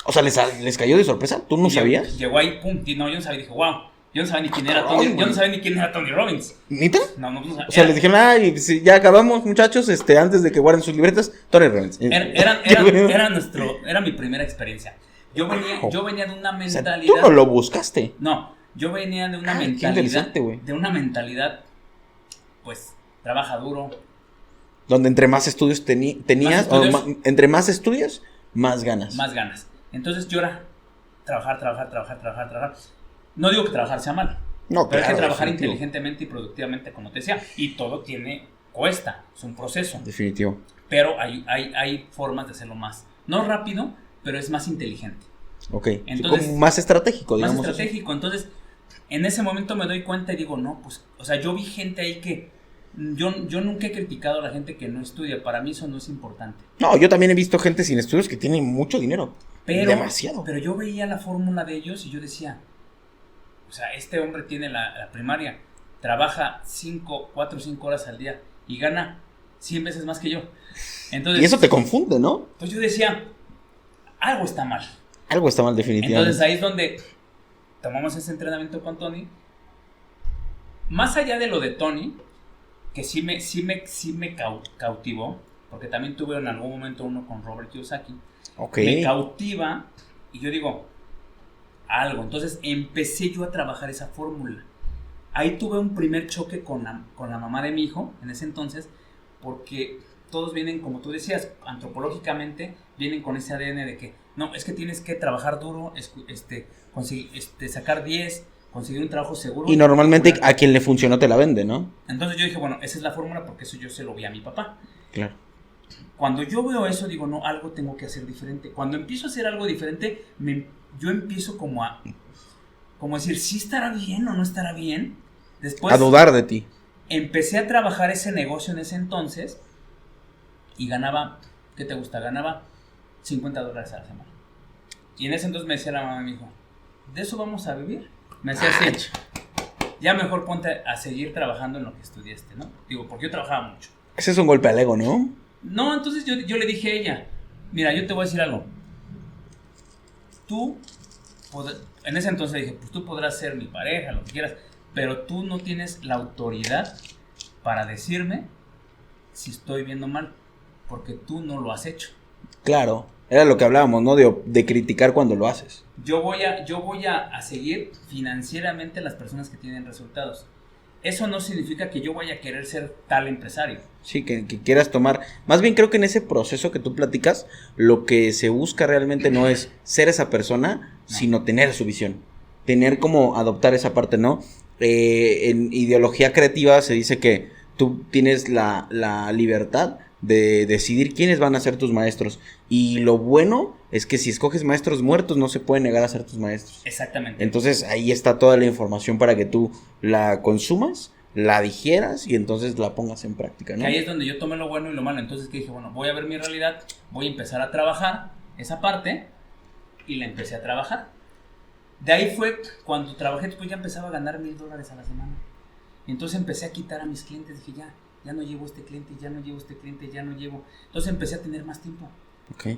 O sea, ¿les cayó de sorpresa? ¿Tú no Y sabías? Llegó ahí, pum, y no, yo no sabía, dije, wow, yo no sabía ni quién era cabrón, Tony, güey. yo no sabía ni quién era Tony Robbins. ¿Nita? No sabía. O sea, les dijeron, ay, si ya acabamos, muchachos, antes de que guarden sus libretas, Tony Robbins. Era mi primera experiencia. Yo venía de una O mentalidad. sea, tú no lo buscaste. No, yo venía de una Ay, qué mentalidad. interesante, güey. De una mentalidad, pues, trabaja duro. Donde entre más estudios tenías, Más estudios. entre más estudias, más ganas. Más ganas. Entonces yo era trabajar. No digo que trabajar sea malo. No, Pero hay que claro, trabajar definitivo. inteligentemente y productivamente, como te decía. Y todo cuesta, es un proceso. Definitivo. Pero hay formas de hacerlo más. No rápido, pero es más inteligente. Ok. Entonces, como más estratégico, Más digamos. estratégico. Entonces, en ese momento me doy cuenta y digo, no, pues, o sea, yo vi gente ahí que yo nunca he criticado a la gente que no estudia. Para mí eso no es importante. No, yo también he visto gente sin estudios que tiene mucho dinero. Demasiado. Pero yo veía la fórmula de ellos y yo decía, o sea, este hombre tiene la primaria, trabaja 4 o 5 horas al día y gana 100 veces más que yo. Entonces, Y eso te confunde, ¿no? pues yo decía, algo está mal. Algo está mal, definitivamente. Entonces ahí es donde tomamos ese entrenamiento con Tony. Más allá de lo de Tony, que sí me cautivó, porque también tuve en algún momento uno con Robert Kiyosaki. Ok. Me cautiva y yo digo, algo. Entonces empecé yo a trabajar esa fórmula. Ahí tuve un primer choque con la mamá de mi hijo, en ese entonces, porque todos vienen, como tú decías, antropológicamente, vienen con ese ADN de que, no, es que tienes que trabajar duro, conseguir, sacar 10, conseguir un trabajo seguro. Y normalmente a quien le funcionó te la vende, ¿no? Entonces yo dije, bueno, esa es la fórmula porque eso yo se lo vi a mi papá. Claro. Cuando yo veo eso, digo, no, algo tengo que hacer diferente. Cuando empiezo a hacer algo diferente, yo empiezo como decir, ¿sí estará bien o no estará bien? Después A dudar de ti. empecé a trabajar ese negocio en ese entonces y ganaba, ¿qué te gusta? Ganaba $50 a la semana. Y en ese entonces me decía la mamá de mi hijo, ¿de eso vamos a vivir? Me decía así, ya mejor ponte a seguir trabajando en lo que estudiaste, ¿no? Digo, porque yo trabajaba mucho. Ese es un golpe al ego, ¿no? No, entonces yo le dije a ella, mira, yo te voy a decir algo. En ese entonces dije, pues tú podrás ser mi pareja, lo que quieras, pero tú no tienes la autoridad para decirme si estoy viendo mal, porque tú no lo has hecho. Claro. Era lo que hablábamos, ¿no? De criticar cuando lo haces. Yo voy a seguir financieramente a las personas que tienen resultados. Eso no significa que yo vaya a querer ser tal empresario. Sí, que quieras tomar. Más bien creo que en ese proceso que tú platicas, lo que se busca realmente no es ser esa persona, sino tener su visión. Tener como adoptar esa parte, ¿no? En ideología creativa se dice que tú tienes la libertad de decidir quiénes van a ser tus maestros. Y lo bueno es que si escoges maestros muertos, no se puede negar a ser tus maestros. Exactamente. Entonces ahí está toda la información para que tú la consumas, la digieras y entonces la pongas en práctica, ¿no? Que ahí es donde yo tomé lo bueno y lo malo. Entonces que dije, bueno, voy a ver mi realidad, voy a empezar a trabajar esa parte y la empecé a trabajar. De ahí fue cuando trabajé, después ya empezaba a ganar $1,000 a la semana. Y entonces empecé a quitar a mis clientes, dije ya no llevo este cliente, ya no llevo este cliente, ya no llevo. Entonces empecé a tener más tiempo. Okay.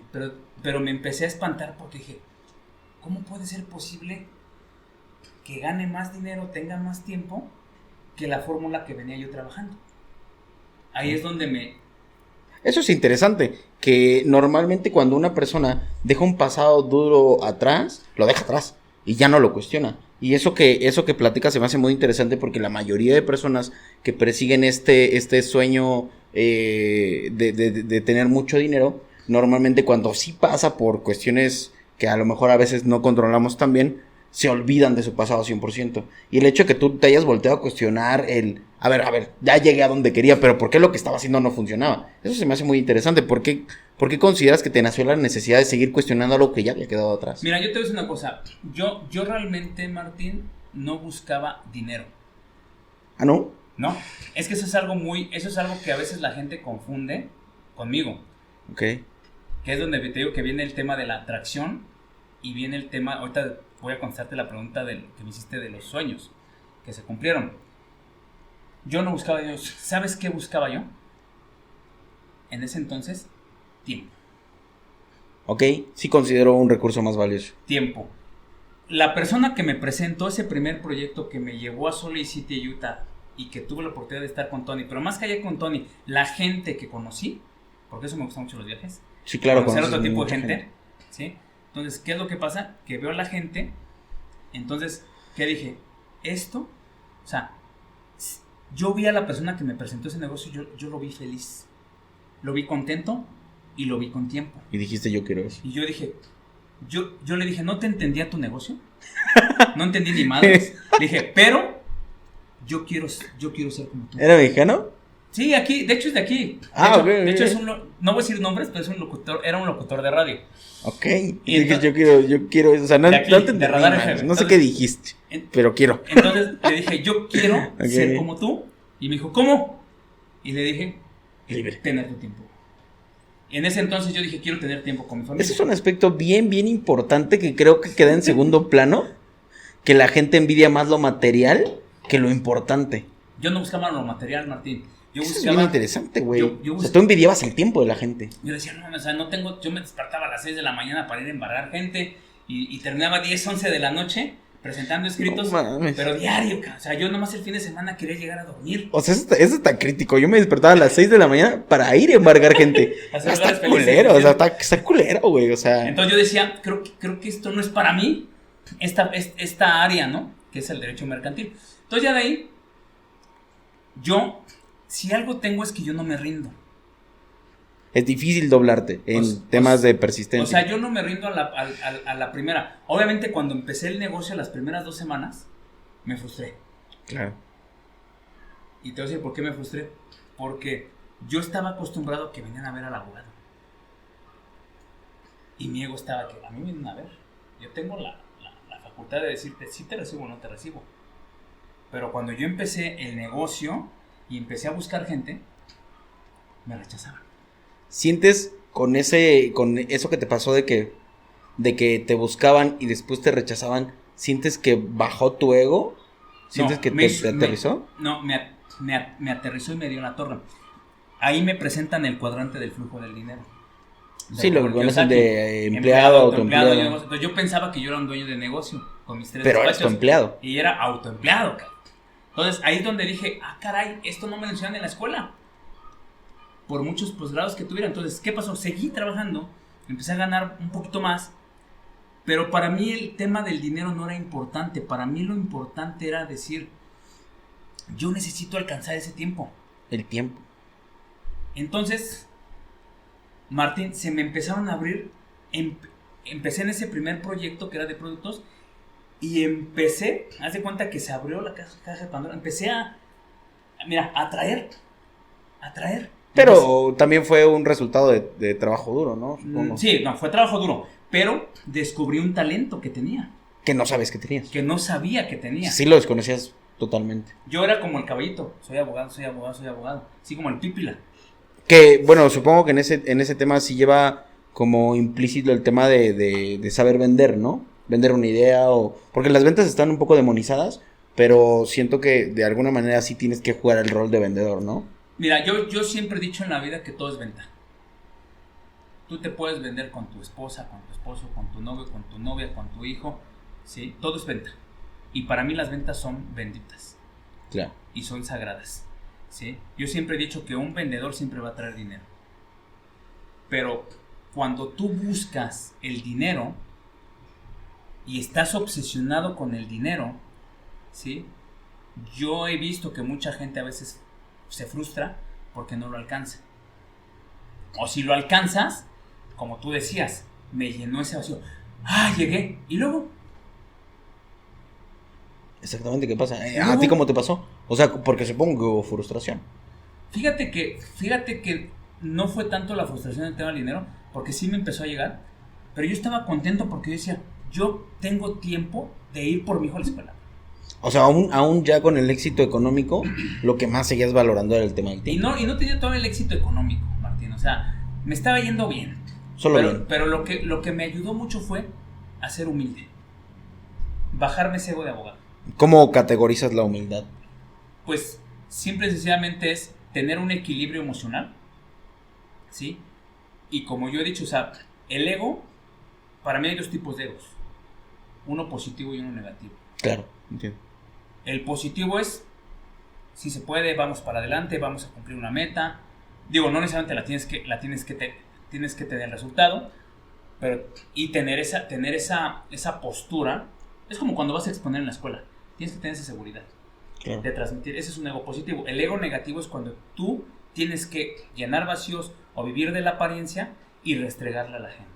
Pero me empecé a espantar porque dije, ¿cómo puede ser posible que gane más dinero, tenga más tiempo que la fórmula que venía yo trabajando? Ahí es donde Eso es interesante, que normalmente cuando una persona deja un pasado duro atrás, lo deja atrás y ya no lo cuestiona. Y eso que platica se me hace muy interesante porque la mayoría de personas que persiguen este sueño de tener mucho dinero, normalmente cuando sí pasa por cuestiones que a lo mejor a veces no controlamos tan bien, se olvidan de su pasado 100%. Y el hecho de que tú te hayas volteado a cuestionar a ver, ya llegué a donde quería, pero ¿por qué lo que estaba haciendo no funcionaba? Eso se me hace muy interesante. ¿Por qué consideras que te nació la necesidad de seguir cuestionando algo que ya había quedado atrás? Mira, yo te voy a decir una cosa. Yo realmente, Martín, no buscaba dinero. ¿Ah, no? No, es que eso es algo que a veces la gente confunde conmigo. Ok. Que es donde te digo que viene el tema de la atracción y viene el tema, ahorita voy a contestarte la pregunta que me hiciste de los sueños que se cumplieron. Yo no buscaba Dios. ¿Sabes qué buscaba yo? En ese entonces, tiempo. Ok, sí considero un recurso más valioso. Tiempo. La persona que me presentó ese primer proyecto que me llevó a Salt Lake City, Utah, y que tuve la oportunidad de estar con Tony, pero más que allá con Tony, la gente que conocí, porque eso me gustan mucho los viajes. Sí, claro. Conocer otro tipo de gente. ¿Sí? Entonces, ¿qué es lo que pasa? Que veo a la gente, entonces, ¿qué dije? Esto, o sea, yo vi a la persona que me presentó ese negocio, yo lo vi feliz, lo vi contento y lo vi con tiempo. Y dijiste, yo quiero eso. Y yo dije, yo le dije, no te entendía tu negocio, no entendí ni madres. Le dije, pero yo quiero ser como tú. ¿Era mexicano? Sí, aquí, de hecho es de aquí. De hecho es no voy a decir nombres, pero es un locutor, era un locutor de radio. Ok. Y entonces, yo quiero, o sea, no de Radar FM. No sé qué dijiste, pero quiero. Entonces le dije, yo quiero ser como tú. Y me dijo, ¿cómo? Y le dije, libre. Tener tu tiempo. Y en ese entonces yo dije, quiero tener tiempo con mi familia. Ese es un aspecto bien importante que creo que queda en segundo plano, que la gente envidia más lo material que lo importante. Yo no buscaba lo material, Martín. Yo Eso buscaba, es bien interesante, güey. O sea, tú envidiabas el tiempo de la gente. Yo decía, no, o sea, no tengo. Yo me despertaba a las 6 de la mañana para ir a embarrar gente y terminaba 10, 11 de la noche presentando escritos, no mames. Pero diario, o sea, yo nomás el fin de semana quería llegar a dormir. O sea, eso está crítico. Yo me despertaba a las 6 de la mañana para ir a embargar gente. Está culero, o sea, está culero, güey, o sea. Entonces yo decía, creo que esto no es para mí, esta área, ¿no? Que es el derecho mercantil. Entonces ya de ahí, si algo tengo es que yo no me rindo. Es difícil doblarte en temas de persistencia. O sea, yo no me rindo a la primera. Obviamente cuando empecé el negocio las primeras 2 semanas, me frustré. Claro. Y te voy a decir por qué me frustré. Porque yo estaba acostumbrado a que venían a ver al abogado. Y mi ego estaba que a mí me vienen a ver. Yo tengo la facultad de decirte si te recibo o no te recibo. Pero cuando yo empecé el negocio y empecé a buscar gente, me rechazaban. ¿Sientes con eso que te pasó de que te buscaban y después te rechazaban, sientes que bajó tu ego? ¿Sientes que te aterrizó? Me aterrizó y me dio la torre. Ahí me presentan el cuadrante del flujo del dinero. Sí, lo que conocen de empleado, autoempleado. Entonces yo pensaba que yo era un dueño de negocio con mis 3 Pero eres tu empleado. Y era autoempleado, cabrón. Entonces ahí es donde dije, caray, esto no me lo enseñan en la escuela. Por muchos posgrados que tuviera. Entonces, ¿qué pasó? Seguí trabajando, empecé a ganar un poquito más, pero para mí el tema del dinero no era importante. Para mí lo importante era decir, yo necesito alcanzar ese tiempo. El tiempo. Entonces, Martín, se me empezaron a abrir, empecé en ese primer proyecto que era de productos, y empecé, haz de cuenta que se abrió la caja de Pandora, empecé a atraer. Pero entonces, también fue un resultado de trabajo duro, ¿no? Supongo. Sí, fue trabajo duro, pero descubrí un talento que tenía. Que no sabes que tenías. Que no sabía que tenía. Sí lo desconocías totalmente. Yo era como el caballito, soy abogado, así como el pípila. Que, bueno, supongo que en ese tema sí lleva como implícito el tema de saber vender, ¿no? Vender una idea porque las ventas están un poco demonizadas, pero siento que de alguna manera sí tienes que jugar el rol de vendedor, ¿no? Mira, yo siempre he dicho en la vida que todo es venta. Tú te puedes vender con tu esposa, con tu esposo, con tu novio, con tu novia, con tu hijo, ¿sí? Todo es venta. Y para mí las ventas son benditas. Claro. Y son sagradas, ¿sí? Yo siempre he dicho que un vendedor siempre va a traer dinero. Pero cuando tú buscas el dinero y estás obsesionado con el dinero, ¿sí? Yo he visto que mucha gente a veces se frustra porque no lo alcanza. O si lo alcanzas, como tú decías, me llenó ese vacío. ¡Ah, llegué! ¿Y luego? Exactamente, ¿qué pasa? ¿A ti cómo te pasó? O sea, porque supongo que hubo frustración. Fíjate que no fue tanto la frustración del tema del dinero, porque sí me empezó a llegar, pero yo estaba contento porque yo decía, yo tengo tiempo de ir por mi hijo a la escuela. O sea, aún ya con el éxito económico, lo que más seguías valorando era el tema del tiempo. Y no tenía todo el éxito económico, Martín, o sea, me estaba yendo bien. Bien. Pero lo que me ayudó mucho fue a ser humilde, bajarme ese ego de abogado. ¿Cómo categorizas la humildad? Pues simple y sencillamente es tener un equilibrio emocional, ¿sí? Y como yo he dicho, o sea, el ego, para mí hay dos tipos de egos, uno positivo y uno negativo. Claro, entiendo. El positivo es, si se puede, vamos para adelante, vamos a cumplir una meta. Digo, no necesariamente tienes que tener el resultado, pero y tener esa postura. Es como cuando vas a exponer en la escuela, tienes que tener esa seguridad, claro, de transmitir. Ese es un ego positivo. El ego negativo es cuando tú tienes que llenar vacíos o vivir de la apariencia y restregarle a la gente.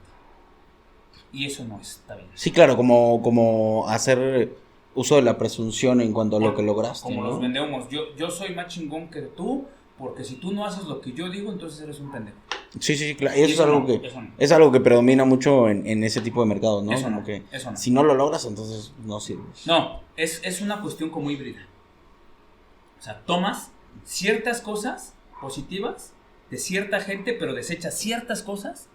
Y eso no está bien. Sí, claro, como hacer uso de la presunción en cuanto a lo que lograste. Como ¿no? los vendemos. Yo soy más chingón que tú, porque si tú no haces lo que yo digo, entonces eres un pendejo. Sí, claro. Y eso es algo que predomina mucho en ese tipo de mercados, ¿no? Eso no. Si no lo logras, entonces no sirves. No, es una cuestión como híbrida. O sea, tomas ciertas cosas positivas de cierta gente, pero desechas ciertas cosas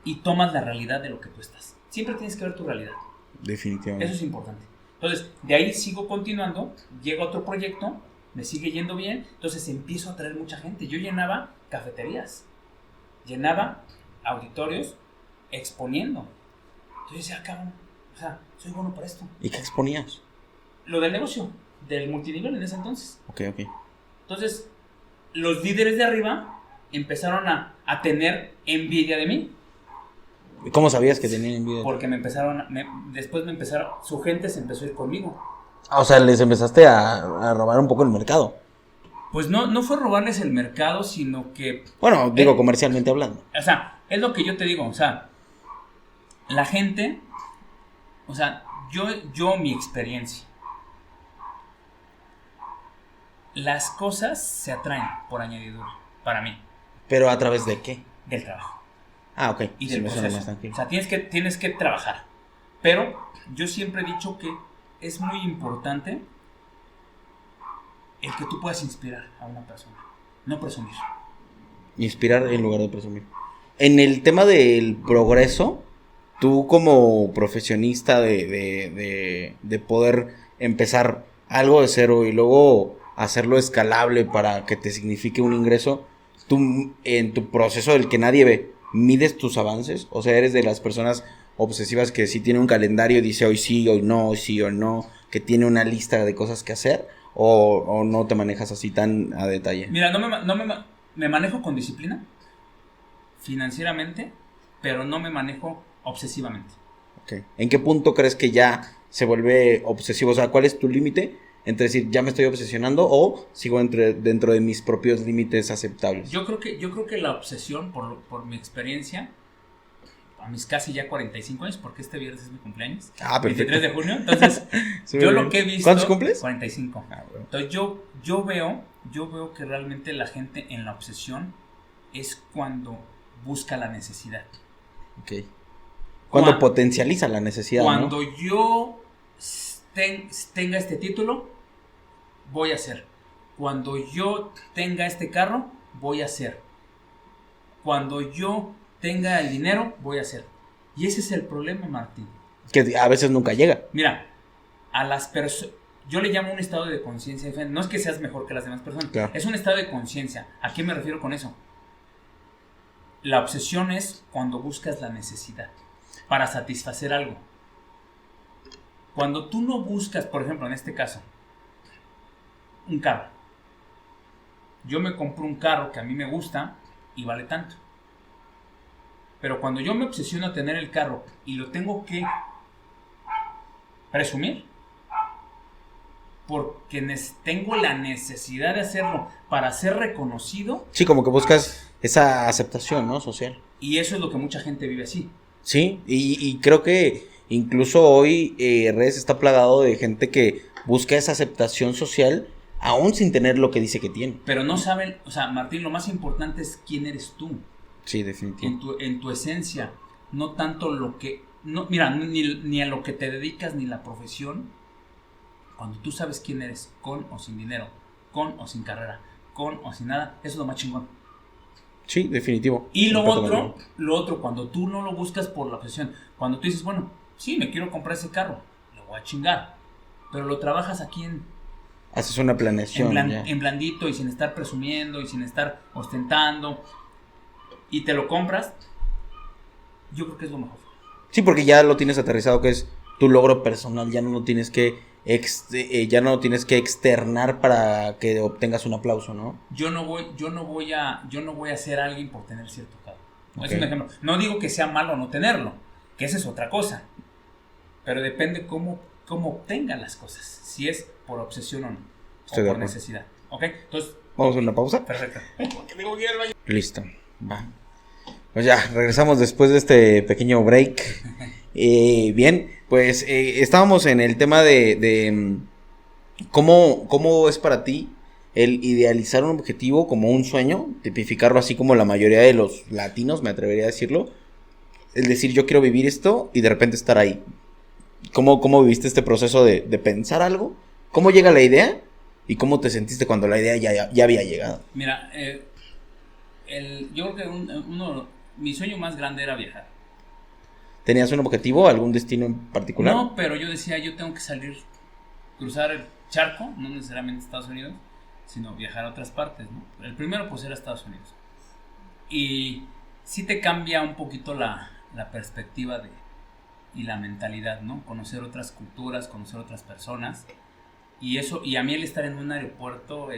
y tomas la realidad de lo que tú estás. Siempre tienes que ver tu realidad. Definitivamente. Eso es importante. Entonces, de ahí sigo continuando, llega otro proyecto, me sigue yendo bien, entonces empiezo a traer mucha gente. Yo llenaba cafeterías, llenaba auditorios exponiendo. Entonces decía, cabrón, o sea, soy bueno para esto. ¿Y qué exponías? Lo del negocio, del multinivel en ese entonces. Ok. Entonces, los líderes de arriba empezaron a tener envidia de mí. ¿Cómo sabías que tenían envidia? Porque después su gente se empezó a ir conmigo. O sea, les empezaste a robar un poco el mercado. Pues no fue robarles el mercado, sino que... Bueno, digo comercialmente hablando. O sea, es lo que yo te digo, o sea, la gente, o sea, mi experiencia, las cosas se atraen por añadidura, para mí. ¿Pero a través de qué? Del trabajo. Ah, ok. Y del proceso. O sea, tienes que trabajar. Pero yo siempre he dicho que es muy importante el que tú puedas inspirar a una persona, no presumir. Inspirar en lugar de presumir. En el tema del progreso, tú como profesionista de poder empezar algo de cero y luego hacerlo escalable para que te signifique un ingreso, tú en tu proceso del que nadie ve, ¿mides tus avances? O sea, ¿eres de las personas obsesivas que sí tiene un calendario y dice hoy sí, hoy no, hoy sí o no, que tiene una lista de cosas que hacer? ¿O no te manejas así tan a detalle? Mira, me manejo con disciplina, financieramente, pero no me manejo obsesivamente. Okay. ¿En qué punto crees que ya se vuelve obsesivo? O sea, ¿cuál es tu límite entre decir ya me estoy obsesionando o sigo dentro de mis propios límites aceptables? Yo creo que la obsesión, por mi experiencia, a mis casi ya 45 años, porque este viernes es mi cumpleaños. Ah, perfecto. 23 de junio, entonces yo lo que he visto... ¿Cuántos cumples? 45. Ah, bueno. Entonces yo veo que realmente la gente en la obsesión es cuando busca la necesidad. Ok. Cuando potencializa la necesidad, cuando ¿no? yo tenga este título, voy a hacer. Cuando yo tenga este carro, voy a hacer. Cuando yo tenga el dinero, voy a hacer. Y ese es el problema, Martín. Que a veces nunca llega. Mira, a las personas, yo le llamo un estado de conciencia. No es que seas mejor que las demás personas, claro. Es un estado de conciencia. ¿A qué me refiero con eso? La obsesión es cuando buscas la necesidad para satisfacer algo. Cuando tú no buscas, por ejemplo, en este caso, un carro. Yo me compro un carro que a mí me gusta y vale tanto. Pero cuando yo me obsesiono a tener el carro y lo tengo que presumir, porque tengo la necesidad de hacerlo para ser reconocido. Sí, como que buscas esa aceptación, ¿no? Social. Y eso es lo que mucha gente vive así. Sí, y creo que incluso hoy redes está plagado de gente que busca esa aceptación social aún sin tener lo que dice que tiene. Pero no saben, o sea, Martín, lo más importante es quién eres tú. Sí, definitivamente. En tu esencia, no tanto lo que... No, mira, ni a lo que te dedicas, ni la profesión. Cuando tú sabes quién eres, con o sin dinero, con o sin carrera, con o sin nada, eso es lo más chingón. Sí, definitivo. Y lo otro, cuando tú no lo buscas por la obsesión, cuando tú dices, bueno, sí, me quiero comprar ese carro, lo voy a chingar, pero lo trabajas aquí haces una planeación. En blandito y sin estar presumiendo y sin estar ostentando, y te lo compras, yo creo que es lo mejor. Sí, porque ya lo tienes aterrizado, que es tu logro personal, ya no lo tienes que externar para que obtengas un aplauso, ¿no? Yo no voy a ser alguien por tener cierto cargo. Okay. Es un ejemplo. No digo que sea malo no tenerlo, que esa es otra cosa. Pero depende cómo obtengan las cosas. Si es por obsesión o no. Estoy o por necesidad. ¿Ok? Entonces. ¿Vamos a una pausa? Perfecto. Listo. Va. Pues ya, regresamos después de este pequeño break. Bien, pues estábamos en el tema de cómo es para ti el idealizar un objetivo como un sueño, tipificarlo así como la mayoría de los latinos, me atrevería a decirlo. Es decir, yo quiero vivir esto y de repente estar ahí. ¿Cómo viviste este proceso de pensar algo? ¿Cómo llega la idea? ¿Y cómo te sentiste cuando la idea ya había llegado? Mira, yo creo que mi sueño más grande era viajar. ¿Tenías un objetivo, algún destino en particular? No, pero yo decía, yo tengo que salir, cruzar el charco, no necesariamente Estados Unidos, sino viajar a otras partes, ¿no? El primero pues era Estados Unidos. Y sí te cambia un poquito la perspectiva y la mentalidad, ¿no? Conocer otras culturas, conocer otras personas. Y a mí el estar en un aeropuerto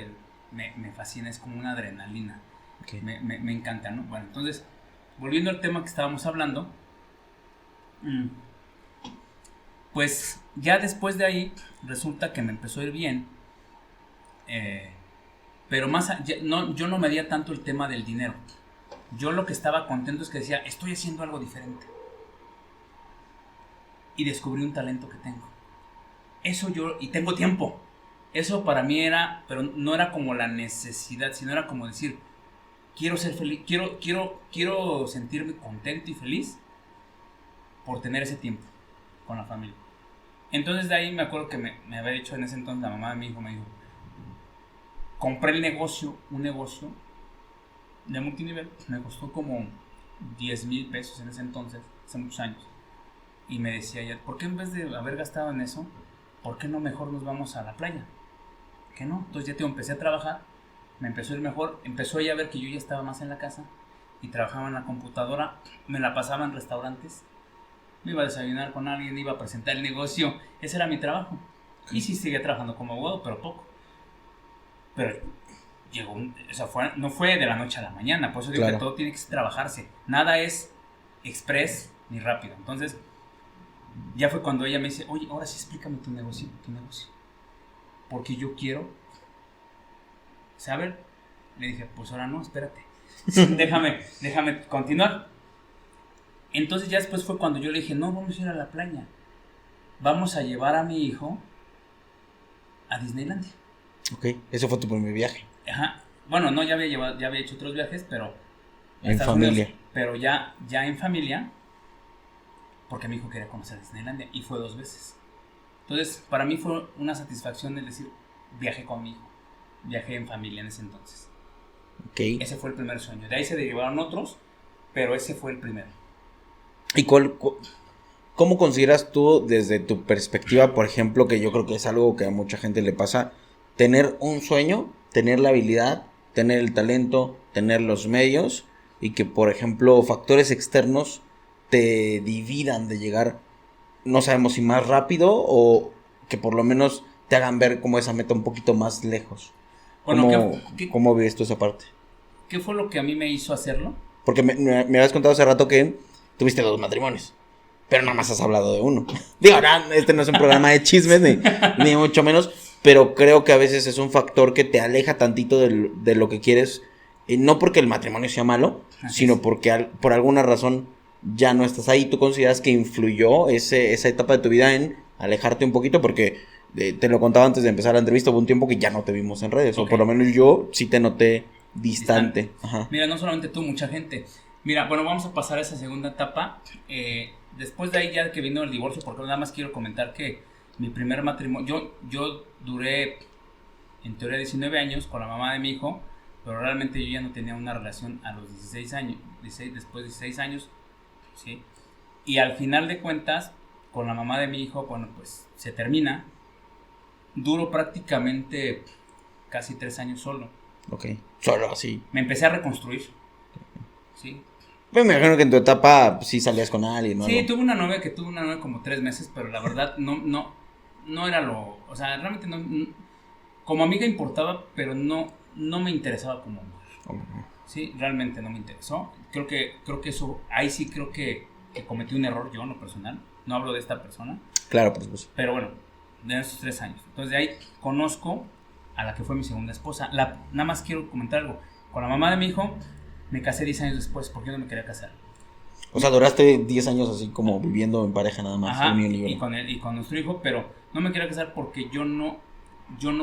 me fascina, es como una adrenalina. Okay. Me encanta, ¿no? Bueno, entonces, volviendo al tema que estábamos hablando, pues ya después de ahí resulta que me empezó a ir bien, pero yo no medía tanto el tema del dinero. Yo lo que estaba contento es que decía, estoy haciendo algo diferente y descubrí un talento que tengo. Y tengo tiempo. Eso para mí era, pero no era como la necesidad, sino era como decir, quiero ser feliz, quiero sentirme contento y feliz por tener ese tiempo con la familia. Entonces de ahí me acuerdo que me había dicho en ese entonces la mamá de mi hijo, me dijo, compré un negocio de multinivel, me costó como 10,000 pesos en ese entonces, hace muchos años, y me decía ella, ¿por qué en vez de haber gastado en eso, por qué no mejor nos vamos a la playa? ¿Qué no? Entonces ya empecé a trabajar, me empezó a ir mejor, empezó ella a ver que yo ya estaba más en la casa y trabajaba en la computadora, me la pasaba en restaurantes, me iba a desayunar con alguien, iba a presentar el negocio, ese era mi trabajo. Y sí seguía trabajando como abogado, pero poco. Pero llegó, no fue de la noche a la mañana, por eso digo que todo tiene que trabajarse, nada es express ni rápido. Entonces ya fue cuando ella me dice, oye, ahora sí explícame tu negocio, porque yo quiero saber. Le dije, pues ahora no, espérate, déjame continuar. Entonces ya después fue cuando yo le dije, no, vamos a ir a la playa, vamos a llevar a mi hijo a Disneylandia. Ok, eso fue tu primer viaje. Ajá, bueno, no, ya había hecho otros viajes, pero en familia. Unidos, pero ya en familia, porque mi hijo quería conocer Disneylandia y fue 2 veces. Entonces, para mí fue una satisfacción el decir, viajé con mi hijo, viajé en familia en ese entonces. Okay. Ese fue el primer sueño. De ahí se derivaron otros, pero ese fue el primero. ¿Y cómo consideras tú, desde tu perspectiva, por ejemplo, que yo creo que es algo que a mucha gente le pasa, tener un sueño, tener la habilidad, tener el talento, tener los medios, y que, por ejemplo, factores externos te dividan de llegar, no sabemos si más rápido o que por lo menos te hagan ver como esa meta un poquito más lejos? Bueno, ¿Cómo ves tú esa parte? ¿Qué fue lo que a mí me hizo hacerlo? Porque me habías contado hace rato que tuviste 2 matrimonios, pero nada más has hablado de uno. Digo, este no es un programa de chismes, ni mucho menos, pero creo que a veces es un factor que te aleja tantito de lo que quieres, no porque el matrimonio sea malo, sino porque por alguna razón ya no estás ahí. ¿Tú consideras que influyó esa etapa de tu vida en alejarte un poquito? Porque te lo contaba antes de empezar la entrevista, hubo un tiempo que ya no te vimos en redes, o por lo menos yo sí te noté distante. Ajá. Mira, no solamente tú, mucha gente. Mira, bueno, vamos a pasar a esa segunda etapa. Después de ahí ya que vino el divorcio, porque nada más quiero comentar que mi primer matrimonio, yo duré en teoría 19 años con la mamá de mi hijo, pero realmente yo ya no tenía una relación a los 16 años, después de 16 años, ¿sí? Y al final de cuentas, con la mamá de mi hijo, bueno, pues se termina. Duro prácticamente casi 3 años solo. Ok, solo así. Me empecé a reconstruir, ¿sí? Me imagino que en tu etapa sí salías con alguien, ¿no? Sí, tuve una novia como 3 meses, pero la verdad no era o sea, realmente no, como amiga importaba, pero no me interesaba como mujer. Sí, realmente no me interesó. Creo que eso, ahí sí creo que cometí un error yo en lo personal. No hablo de esta persona. Claro, por supuesto. Pero bueno, de esos 3 años. Entonces de ahí conozco a la que fue mi segunda esposa. Nada más quiero comentar algo. Con la mamá de mi hijo me casé 10 años después porque yo no me quería casar. O sea, duraste 10 años así como viviendo en pareja nada más. Ajá, y con nuestro hijo, pero no me quería casar porque yo no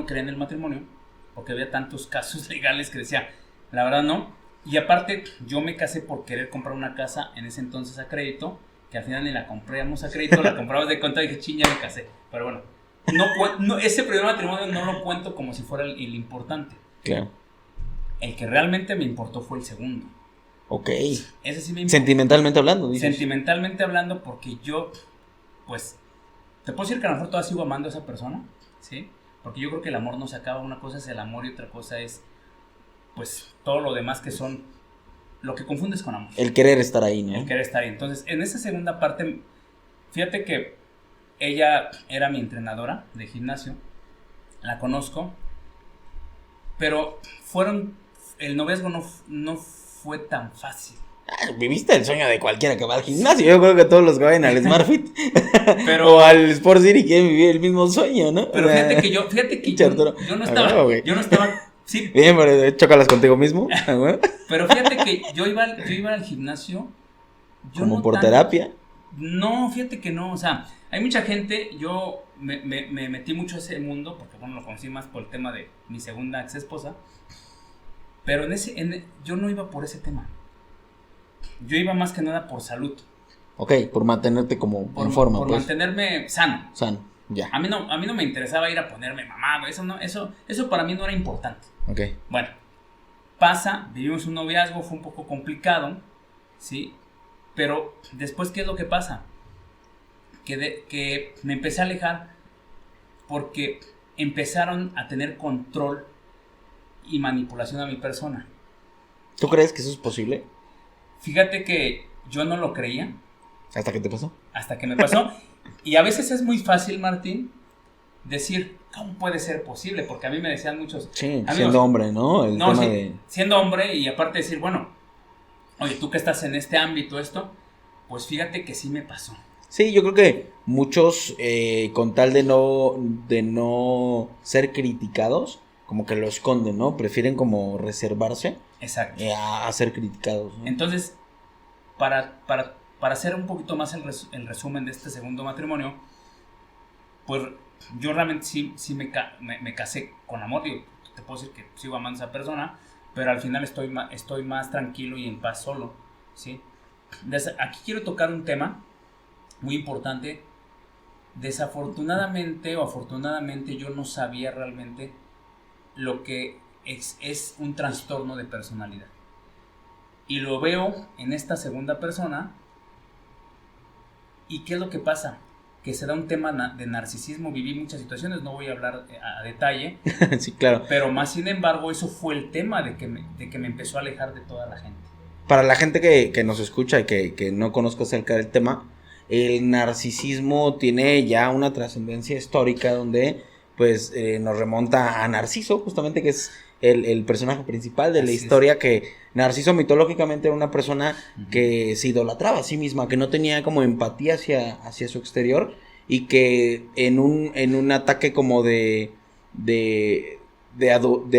creía en el matrimonio, porque había tantos casos legales que decía, la verdad no. Y aparte, yo me casé por querer comprar una casa en ese entonces a crédito, que al final ni la compramos a crédito, la compramos de cuenta y dije, ching, ya me casé. Pero bueno, ese primer matrimonio no lo cuento como si fuera el importante. Claro. El que realmente me importó fue el segundo. Ok. Ese sí me importó. Sentimentalmente hablando, dices. Sentimentalmente hablando, porque yo, pues, te puedo decir que a lo mejor todavía sigo amando a esa persona, ¿sí? Porque yo creo que el amor no se acaba. Una cosa es el amor y otra cosa es, pues, todo lo demás que son, lo que confundes con amor. El querer estar ahí, ¿no? El querer estar ahí. Entonces, en esa segunda parte, fíjate que ella era mi entrenadora de gimnasio, la conozco, pero el noviazgo no fue tan fácil. Viviste el sueño de cualquiera que va al gimnasio. Yo creo que todos los que vayan al SmartFit pero, o al Sport City quieren vivir el mismo sueño, ¿no? Pero fíjate que yo no estaba, sí. Bien, pero chócalas contigo mismo. Pero fíjate que yo iba al gimnasio. ¿Como por terapia? No, fíjate que no, o sea, hay mucha gente, yo me metí mucho a ese mundo, porque bueno, lo conocí más por el tema de mi segunda ex esposa, pero yo no iba por ese tema, yo iba más que nada por salud. Ok, por mantenerte como en forma. Por mantenerme sano. Sano, ya. A mí no me interesaba ir a ponerme mamado, eso para mí no era importante. Ok. Bueno, vivimos un noviazgo, fue un poco complicado, ¿sí? Pero después, ¿qué es lo que pasa? Que me empecé a alejar porque empezaron a tener control y manipulación a mi persona. ¿Tú crees que eso es posible? Fíjate que yo no lo creía. ¿Hasta que te pasó? Hasta que me pasó. Y a veces es muy fácil, Martín, decir, ¿cómo puede ser posible? Porque a mí me decían muchos... Sí, amigos, siendo hombre, ¿no? Siendo hombre y aparte decir, bueno, oye, tú que estás en este ámbito, pues fíjate que sí me pasó. Sí, yo creo que muchos, con tal de no ser criticados, como que lo esconden, ¿no? Prefieren como reservarse. Exacto. A ser criticados, ¿no? Entonces, para hacer un poquito más el resumen de este segundo matrimonio, pues yo realmente sí me casé con amor. Digo, te puedo decir que sigo amando a esa persona, pero al final estoy más tranquilo y en paz solo, ¿sí? Aquí quiero tocar un tema muy importante. Desafortunadamente o afortunadamente yo no sabía realmente lo que es un trastorno de personalidad. Y lo veo en esta segunda persona. ¿Y qué es lo que pasa? Que se da un tema de narcisismo. Viví muchas situaciones, no voy a hablar a detalle. Sí, claro. Pero más sin embargo, eso fue el tema de que me empezó a alejar de toda la gente. Para la gente que nos escucha y que no conozca acerca del tema, el narcisismo tiene ya una trascendencia histórica donde pues nos remonta a Narciso, justamente, que es el personaje principal de la historia, que Narciso mitológicamente era una persona que se idolatraba a sí misma, que no tenía como empatía hacia su exterior, y que en un ataque como de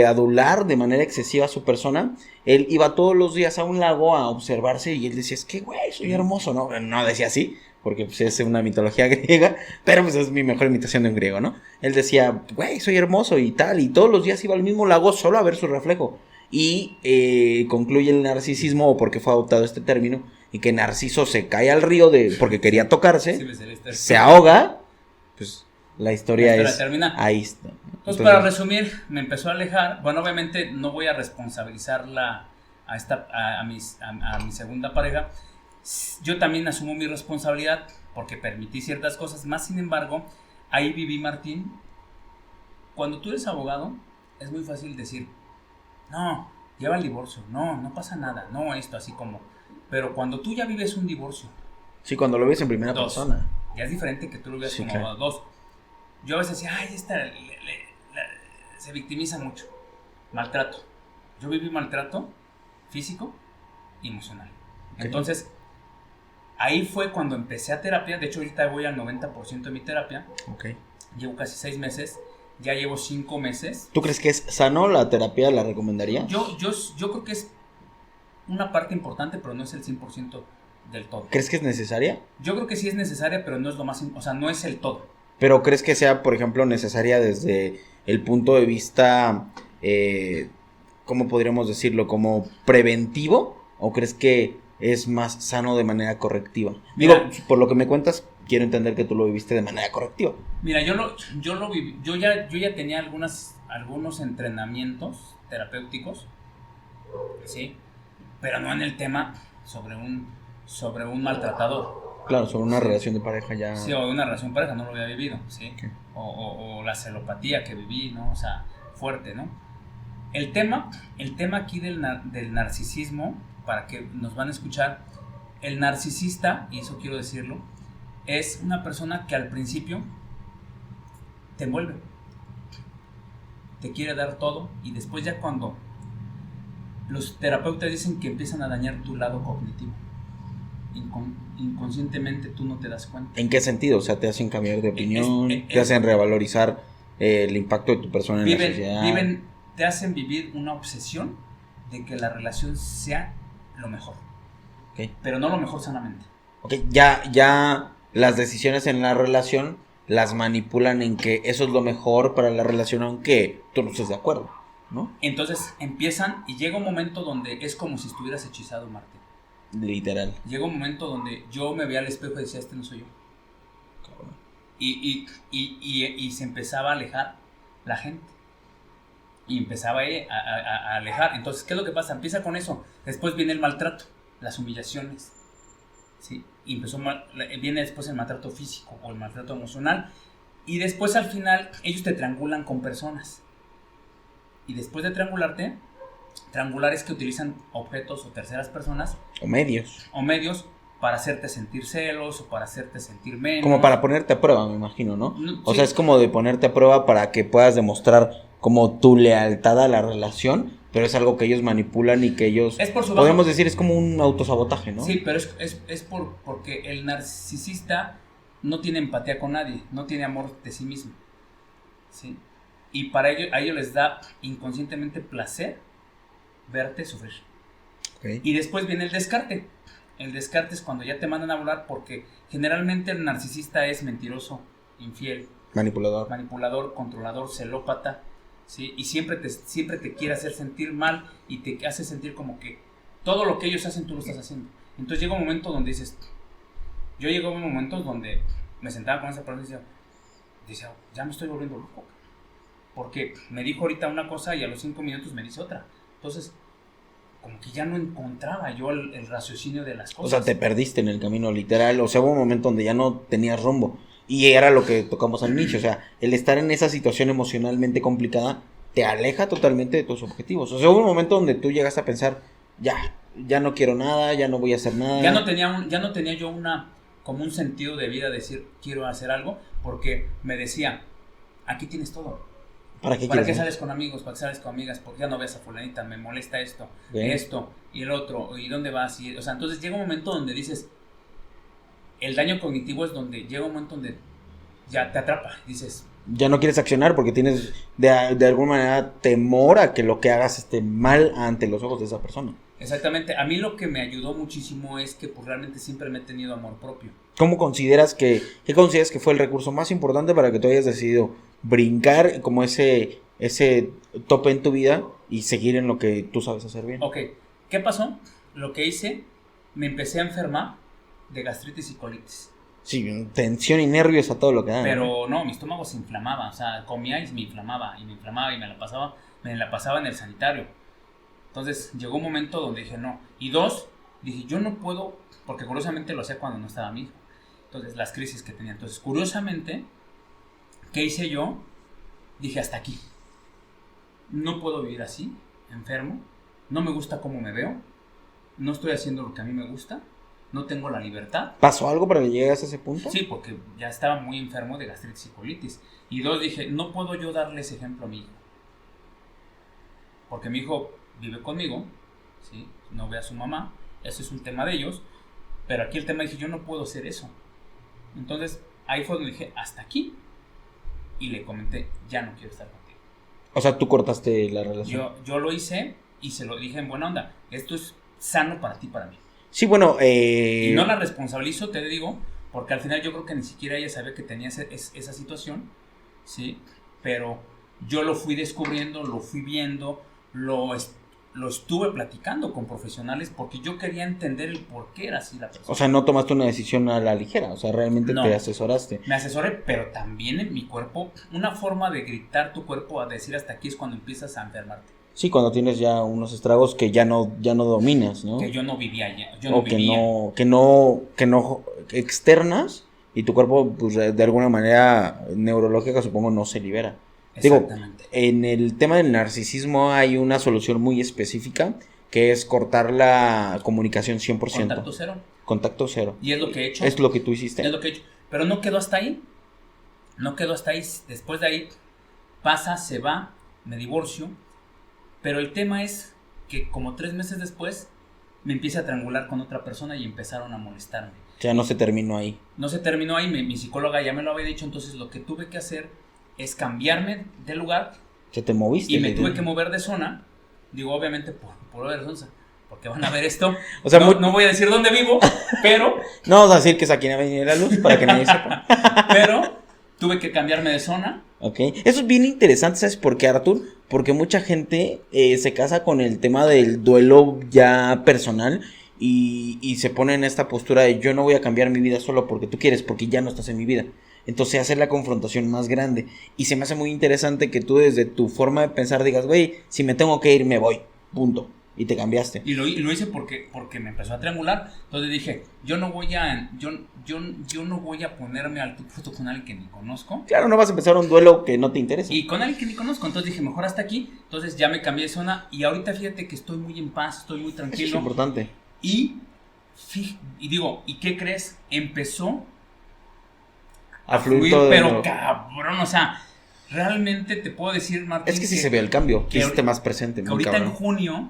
adular de manera excesiva a su persona, él iba todos los días a un lago a observarse, y él decía, es que güey, soy hermoso, no decía así, porque pues, es una mitología griega, pero pues es mi mejor imitación de un griego, ¿no? Él decía, güey, soy hermoso y tal, y todos los días iba al mismo lago solo a ver su reflejo, y concluye el narcisismo, o porque fue adoptado este término, y que Narciso se cae al río porque quería tocarse, se ahoga, pues la historia termina. Ahí está. Entonces, para resumir, me empezó a alejar. Bueno, obviamente no voy a responsabilizarla a mi segunda pareja. Yo también asumo mi responsabilidad porque permití ciertas cosas. Más sin embargo, ahí viví, Martín. Cuando tú eres abogado, es muy fácil decir, no, lleva el divorcio, no pasa nada, no esto, así como. Pero cuando tú ya vives un divorcio. Sí, cuando lo ves en primera persona. Ya es diferente que tú lo veas como claro. dos. Yo a veces decía, ay, se victimiza mucho. Maltrato. Yo viví maltrato físico y emocional. Okay. Entonces, ahí fue cuando empecé a terapia. De hecho, ahorita voy al 90% de mi terapia. Okay. Llevo casi 6 meses. Ya llevo 5 meses. ¿Tú crees que es sano la terapia? ¿La recomendarías? Yo creo que es una parte importante, pero no es el 100% del todo. ¿Crees que es necesaria? Yo creo que sí es necesaria, pero no es lo más... O sea, no es el todo. ¿Pero crees que sea, por ejemplo, necesaria desde el punto de vista, ¿cómo podríamos decirlo? ¿Como preventivo? ¿O crees que es más sano de manera correctiva? Mira, digo, por lo que me cuentas, quiero entender que tú lo viviste de manera correctiva. Mira, yo lo viví. Yo ya tenía algunos entrenamientos terapéuticos, ¿sí? Pero no en el tema sobre un maltratador. Claro, sobre una relación de pareja ya... Sí, o una relación de pareja, no lo había vivido, ¿sí? Okay. O la celopatía que viví, ¿no? O sea, fuerte, ¿no? El tema aquí del narcisismo, para que nos van a escuchar, el narcisista, y eso quiero decirlo, es una persona que al principio te envuelve, te quiere dar todo, y después ya cuando los terapeutas dicen que empiezan a dañar tu lado cognitivo, inconscientemente tú no te das cuenta. ¿En qué sentido? O sea, te hacen cambiar de opinión, te hacen revalorizar el impacto de tu persona en la sociedad. Te hacen vivir una obsesión de que la relación sea lo mejor. Okay. Pero no lo mejor sanamente. Okay, ya las decisiones en la relación las manipulan en que eso es lo mejor para la relación, aunque tú no estés de acuerdo, ¿no? Entonces empiezan y llega un momento donde es como si estuvieras hechizado, Martín. Literal. Llega un momento donde yo me veía al espejo y decía, este no soy yo. Cabrón. Y se empezaba a alejar la gente. Y empezaba a alejar. Entonces, ¿qué es lo que pasa? Empieza con eso. Después viene el maltrato, las humillaciones. ¿Sí? Y viene después el maltrato físico o el maltrato emocional. Y después al final ellos te triangulan con personas. Y después de triangular es que utilizan objetos o terceras personas o medios para hacerte sentir celos o para hacerte sentir menos. Como para ponerte a prueba, me imagino, ¿no? O sea, es como de ponerte a prueba para que puedas demostrar como tu lealtad a la relación, pero es algo que ellos manipulan y que ellos... podemos decir, es como un autosabotaje, ¿no? Sí, pero es porque el narcisista no tiene empatía con nadie, no tiene amor de sí mismo, ¿sí? Y a ellos les da inconscientemente placer verte sufrir. Okay. Y después viene el descarte. El descarte es cuando ya te mandan a volar, porque generalmente el narcisista es mentiroso, infiel, manipulador, controlador, celópata, ¿sí? Y siempre te quiere hacer sentir mal y te hace sentir como que todo lo que ellos hacen tú lo estás haciendo. Entonces llega un momento donde dices, yo llego a momentos donde me sentaba con esa persona y decía, ya me estoy volviendo loco, porque me dijo ahorita una cosa y a los 5 minutos me dice otra. Entonces, como que ya no encontraba yo el raciocinio de las cosas. O sea, te perdiste en el camino, literal. O sea, hubo un momento donde ya no tenías rumbo. Y era lo que tocamos al inicio. O sea, el estar en esa situación emocionalmente complicada te aleja totalmente de tus objetivos. O sea, hubo un momento donde tú llegaste a pensar, ya no quiero nada, ya no voy a hacer nada. Ya no tenía yo como un sentido de vida, decir, quiero hacer algo, porque me decía, aquí tienes todo. ¿Para qué ¿Para qué quieres? sales con amigos? ¿Para qué sales con amigas? Porque ya no ves a fulanita, me molesta esto, Bien. esto y el otro, ¿y dónde vas? O sea, entonces llega un momento donde dices, el daño cognitivo es donde llega un momento donde ya te atrapa, dices, Ya no quieres accionar porque tienes de alguna manera temor a que lo que hagas esté mal ante los ojos de esa persona. exactamente, a mí lo que me ayudó muchísimo es que pues realmente siempre me he tenido amor propio. ¿Qué consideras que fue el recurso más importante para que tú hayas decidido brincar como ese tope en tu vida y seguir en lo que tú sabes hacer bien? Ok, ¿qué pasó? Lo que hice, me empecé a enfermar de gastritis y colitis. Sí, tensión y nervios a todo lo que da. Pero no, mi estómago se inflamaba, o sea, comía y me inflamaba y me la pasaba en el sanitario. Entonces llegó un momento donde dije no. Y dos, dije yo no puedo, porque curiosamente lo hacía cuando no estaba mi hijo. Entonces las crisis que tenía. Entonces curiosamente, ¿qué hice yo? Dije hasta aquí. No puedo vivir así, enfermo. No me gusta cómo me veo. No estoy haciendo lo que a mí me gusta. No tengo la libertad. ¿Pasó algo para que llegues a ese punto? Sí, porque ya estaba muy enfermo de gastritis y colitis. Y dos, dije, no puedo yo darle ese ejemplo a mi hijo. Porque mi hijo vive conmigo, ¿sí? No ve a su mamá, ese es un tema de ellos. Pero aquí el tema dije, yo no puedo hacer eso. Entonces, ahí fue donde dije, hasta aquí. Y le comenté, ya no quiero estar contigo. O sea, tú cortaste la relación. Yo lo hice y se lo dije en buena onda. Esto es sano para ti, para mí. Sí, bueno, Y no la responsabilizo, te digo, porque al final yo creo que ni siquiera ella sabía que tenía esa situación, ¿sí? Pero yo lo fui descubriendo, lo fui viendo, lo estuve platicando con profesionales porque yo quería entender el por qué era así la persona. O sea, no tomaste una decisión a la ligera, o sea, realmente No. te asesoraste. Me asesoré, pero también en mi cuerpo, una forma de gritar tu cuerpo a decir hasta aquí es cuando empiezas a enfermarte. Sí, cuando tienes ya unos estragos que ya no dominas, ¿no? Que yo no vivía ya, o que no externas y tu cuerpo, pues, de alguna manera neurológica, supongo, no se libera. Digo, en el tema del narcisismo hay una solución muy específica que es cortar la comunicación 100%. Contacto cero. Contacto cero. Y es lo que he hecho. Es lo que tú hiciste. Es lo que he hecho. Pero no quedó hasta ahí. No quedó hasta ahí. Después de ahí pasa, se va, me divorcio. Pero el tema es que como 3 meses después me empieza a triangular con otra persona y empezaron a molestarme. Ya no se terminó ahí. No se terminó ahí, mi psicóloga ya me lo había dicho, entonces lo que tuve que hacer es cambiarme de lugar. ¿Se te moviste? Y me tuve que mover de zona. Digo, obviamente por ver zona, porque van a ver esto. O sea, no voy a decir dónde vivo, pero... No vamos a decir que es aquí en Avenida de la Luz para que nadie sepa. Pero tuve que cambiarme de zona. Ok, eso es bien interesante, ¿sabes por qué, Artur? Porque mucha gente se casa con el tema del duelo ya personal y se pone en esta postura de yo no voy a cambiar mi vida solo porque tú quieres, porque ya no estás en mi vida. Entonces hacer la confrontación más grande. Y se me hace muy interesante que tú desde tu forma de pensar digas, güey, si me tengo que ir, me voy, punto. Y te cambiaste. Y lo hice porque me empezó a triangular. Entonces dije, yo no voy a ponerme al tú por tú con alguien que ni conozco. Claro, no vas a empezar un duelo que no te interesa. Y con alguien que ni conozco. Entonces dije, mejor hasta aquí. Entonces ya me cambié de zona. Y ahorita fíjate que estoy muy en paz, estoy muy tranquilo. Eso es importante. Y digo, ¿y qué crees? Empezó a fluir todo. Pero cabrón, o sea, realmente te puedo decir, Martín. Es que sí se ve el cambio, que esté más presente. Que ahorita cabrón. En junio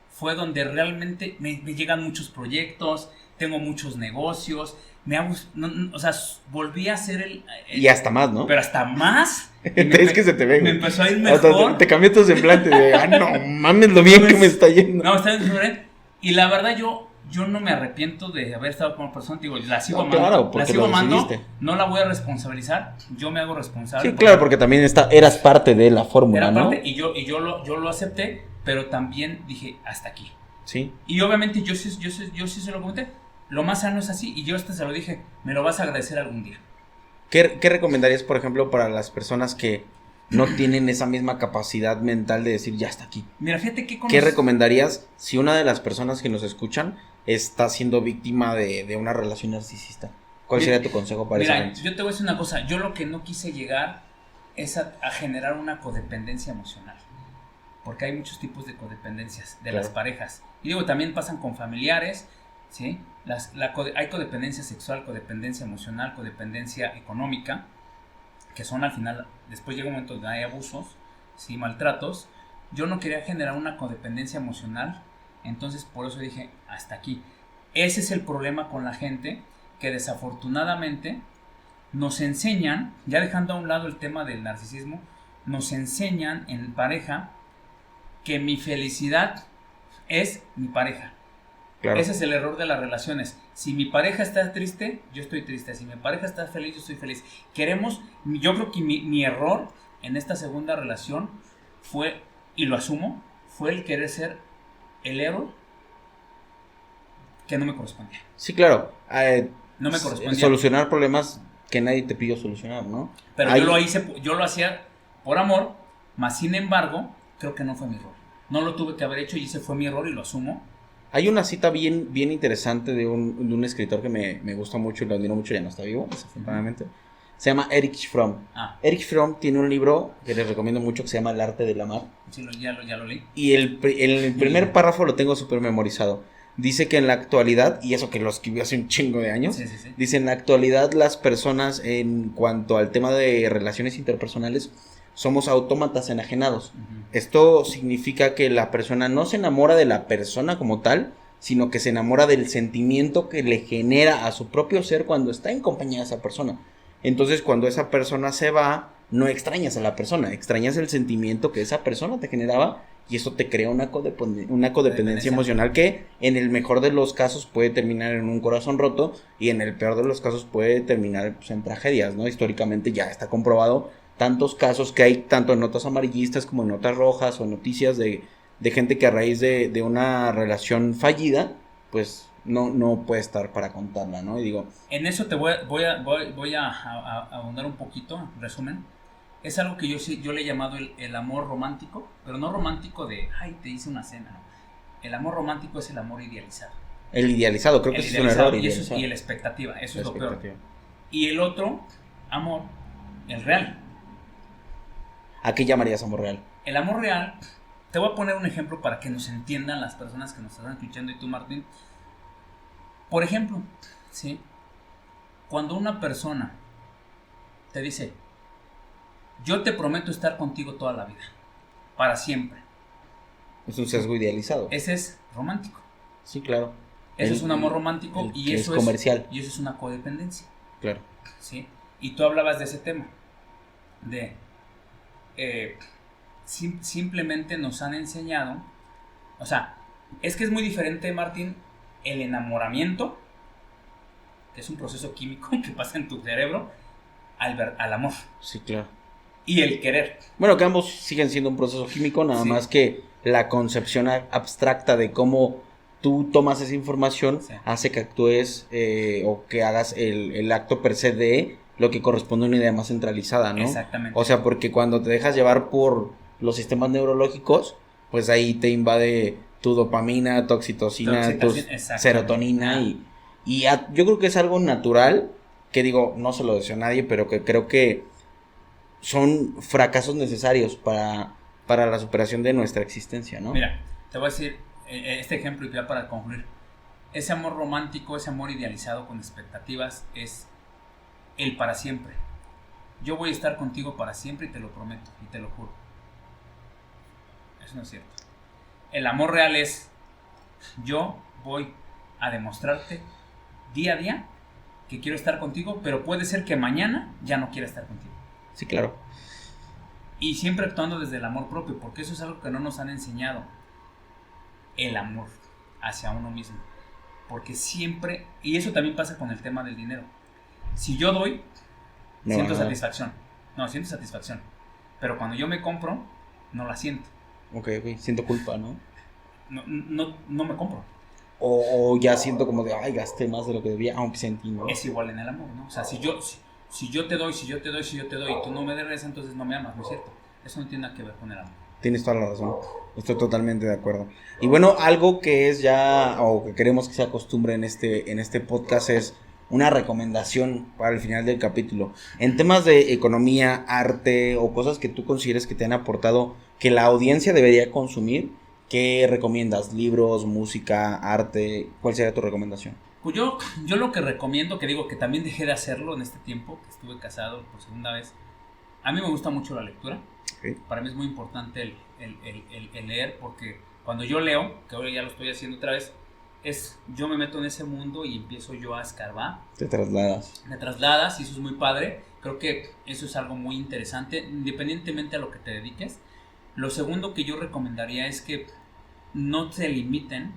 fue donde realmente me llegan muchos proyectos, tengo muchos negocios, o sea, volví a hacer el... Y hasta más, ¿no? Pero hasta más. Es que se te ve. Me empezó a ir mejor. Te cambió tu semblante de, no mames lo bien que me está yendo. No, está bien. Y la verdad yo no me arrepiento de haber estado con una persona, digo, la sigo amando. Claro, la sigo amando, no la voy a responsabilizar, yo me hago responsable. Sí, claro, porque también eras parte de la fórmula, ¿no? Parte, y yo lo acepté, pero también dije, hasta aquí. Sí. Y obviamente yo sí se lo comenté. Lo más sano es así, y yo se lo dije, me lo vas a agradecer algún día. ¿Qué recomendarías, por ejemplo, para las personas que no tienen esa misma capacidad mental de decir, ya está aquí? Mira, fíjate ¿Qué recomendarías si una de las personas que nos escuchan está siendo víctima de una relación narcisista? ¿Cuál sería tu consejo para esa gente? Yo te voy a decir una cosa, yo lo que no quise llegar es a generar una codependencia emocional. Porque hay muchos tipos de codependencias de las parejas. Y digo, también pasan con familiares, ¿sí? Hay codependencia sexual, codependencia emocional, codependencia económica, que son al final, después llega un momento donde hay abusos, sí, maltratos, yo no quería generar una codependencia emocional, entonces por eso dije, hasta aquí. Ese es el problema con la gente, que desafortunadamente nos enseñan, ya dejando a un lado el tema del narcisismo, nos enseñan en pareja que mi felicidad es mi pareja. Claro. Ese es el error de las relaciones. Si mi pareja está triste, yo estoy triste. Si mi pareja está feliz, yo estoy feliz. Yo creo que mi error en esta segunda relación fue, y lo asumo, fue el querer ser el héroe que no me correspondía. Sí, claro. No me correspondía. Solucionar problemas que nadie te pidió solucionar, ¿no? Pero yo lo hacía por amor, mas sin embargo, creo que no fue mi error. No lo tuve que haber hecho y ese fue mi error y lo asumo. Hay una cita bien interesante de un escritor que me gusta mucho y lo admiro mucho, ya no está vivo, desafortunadamente. Se llama Erich Fromm. Erich Fromm tiene un libro que les recomiendo mucho que se llama El arte del amar. Sí, ya lo leí. Y el primer párrafo lo tengo súper memorizado. Dice que en la actualidad, y eso que lo escribió hace un chingo de años, sí. Dice en la actualidad las personas en cuanto al tema de relaciones interpersonales somos autómatas enajenados. Uh-huh. Esto significa que la persona no se enamora de la persona como tal, sino que se enamora del sentimiento que le genera a su propio ser cuando está en compañía de esa persona. Entonces, cuando esa persona se va, no extrañas a la persona, extrañas el sentimiento que esa persona te generaba y eso te crea una codependencia emocional que en el mejor de los casos puede terminar en un corazón roto y en el peor de los casos puede terminar pues, en tragedias, ¿no? Históricamente ya está comprobado tantos casos que hay tanto en notas amarillistas como en notas rojas o noticias de gente que a raíz de una relación fallida, pues no puede estar para contarla, ¿no? Y digo... En eso te voy a ahondar un poquito, resumen. Es algo que yo le he llamado el amor romántico, pero no romántico de, ay, te hice una cena, no. El amor romántico es el amor idealizado. El idealizado, creo que es un error. Y la expectativa, eso es lo peor. Y el otro, amor, el real. ¿A qué llamarías amor real? El amor real, te voy a poner un ejemplo para que nos entiendan las personas que nos están escuchando y tú, Martín. Por ejemplo, ¿sí? Cuando una persona te dice, yo te prometo estar contigo toda la vida, para siempre. Es un sesgo idealizado. Ese es romántico. Sí, claro. Eso es un amor romántico y eso es comercial. Y eso es una codependencia. Claro. ¿Sí? Y tú hablabas de ese tema, de simplemente nos han enseñado, o sea, es que es muy diferente, Martín, el enamoramiento, que es un proceso químico que pasa en tu cerebro, al amor. Sí, claro. Y el querer. Bueno, que ambos siguen siendo un proceso químico, nada sí. Más que la concepción abstracta de cómo tú tomas esa información sí. Hace que actúes o que hagas el acto per se de lo que corresponde a una idea más centralizada, ¿no? Exactamente. O sea, porque cuando te dejas llevar por los sistemas neurológicos, pues ahí te invade tu dopamina, tu oxitocina, tu serotonina y yo creo que es algo natural, que digo, no se lo deseo a nadie, pero que creo que son fracasos necesarios para la superación de nuestra existencia, ¿no? Mira, te voy a decir este ejemplo y ya para concluir. Ese amor romántico, ese amor idealizado con expectativas es el para siempre. Yo voy a estar contigo para siempre y te lo prometo y te lo juro. Eso no es cierto. El amor real es, yo voy a demostrarte día a día que quiero estar contigo, pero puede ser que mañana ya no quiera estar contigo. Sí, claro. Y siempre actuando desde el amor propio, porque eso es algo que no nos han enseñado. El amor hacia uno mismo. Porque siempre, y eso también pasa con el tema del dinero. Si yo doy, siento satisfacción. No, siento satisfacción. Pero cuando yo me compro, no la siento. Ok, siento culpa, ¿no? No me compro. O ya siento como de, ay, gasté más de lo que debía, aunque sentí, ¿no? Es igual en el amor, ¿no? O sea, si yo te doy y tú no me regresas, entonces no me amas, ¿no es cierto? Eso no tiene nada que ver con el amor. Tienes toda la razón, estoy totalmente de acuerdo. Y bueno, algo que es ya, o que queremos que sea costumbre en este podcast es una recomendación para el final del capítulo. En temas de economía, arte o cosas que tú consideres que te han aportado, que la audiencia debería consumir, ¿qué recomiendas? ¿Libros, música, arte? ¿Cuál sería tu recomendación? Pues yo lo que recomiendo, que digo que también dejé de hacerlo en este tiempo, que estuve casado por segunda vez, A mí me gusta mucho la lectura. Okay. Para mí es muy importante el leer, porque cuando yo leo, que ahora ya lo estoy haciendo otra vez, yo me meto en ese mundo y empiezo yo a escarbar. Te trasladas. Me trasladas y eso es muy padre. Creo que eso es algo muy interesante, independientemente a lo que te dediques. Lo segundo que yo recomendaría es que no se limiten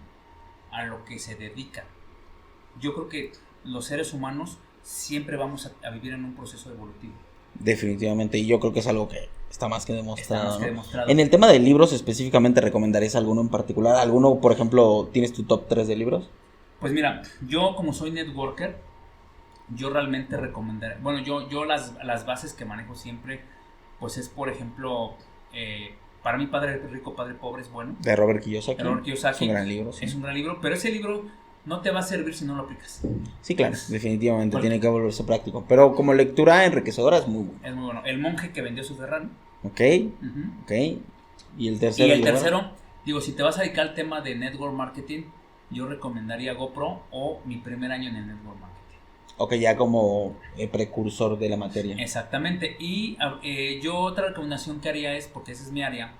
a lo que se dedican. Yo creo que los seres humanos siempre vamos a vivir en un proceso evolutivo. Definitivamente, y yo creo que es algo que está más que demostrado. Está más que demostrado. En el tema de libros específicamente, ¿recomendarías alguno en particular? ¿Alguno, por ejemplo, tienes tu top 3 de libros? Pues mira, yo como soy networker, yo realmente recomendaría, bueno, yo las bases que manejo siempre, pues es, por ejemplo, para mí Padre Rico, Padre Pobre es bueno. De Robert Kiyosaki. Es un gran libro. Sí. Es un gran libro, pero ese libro no te va a servir si no lo aplicas. Sí, claro, definitivamente tiene que volverse práctico. Pero como lectura enriquecedora es muy bueno. Es muy bueno. El monje que vendió su Ferrari. Ok. Y el tercero. Y el tercero, digo, si te vas a dedicar al tema de network marketing, yo recomendaría GoPro o Mi primer año en el network marketing. Ok, ya como precursor de la materia. Exactamente. Y yo otra recomendación que haría es, porque esa es mi área,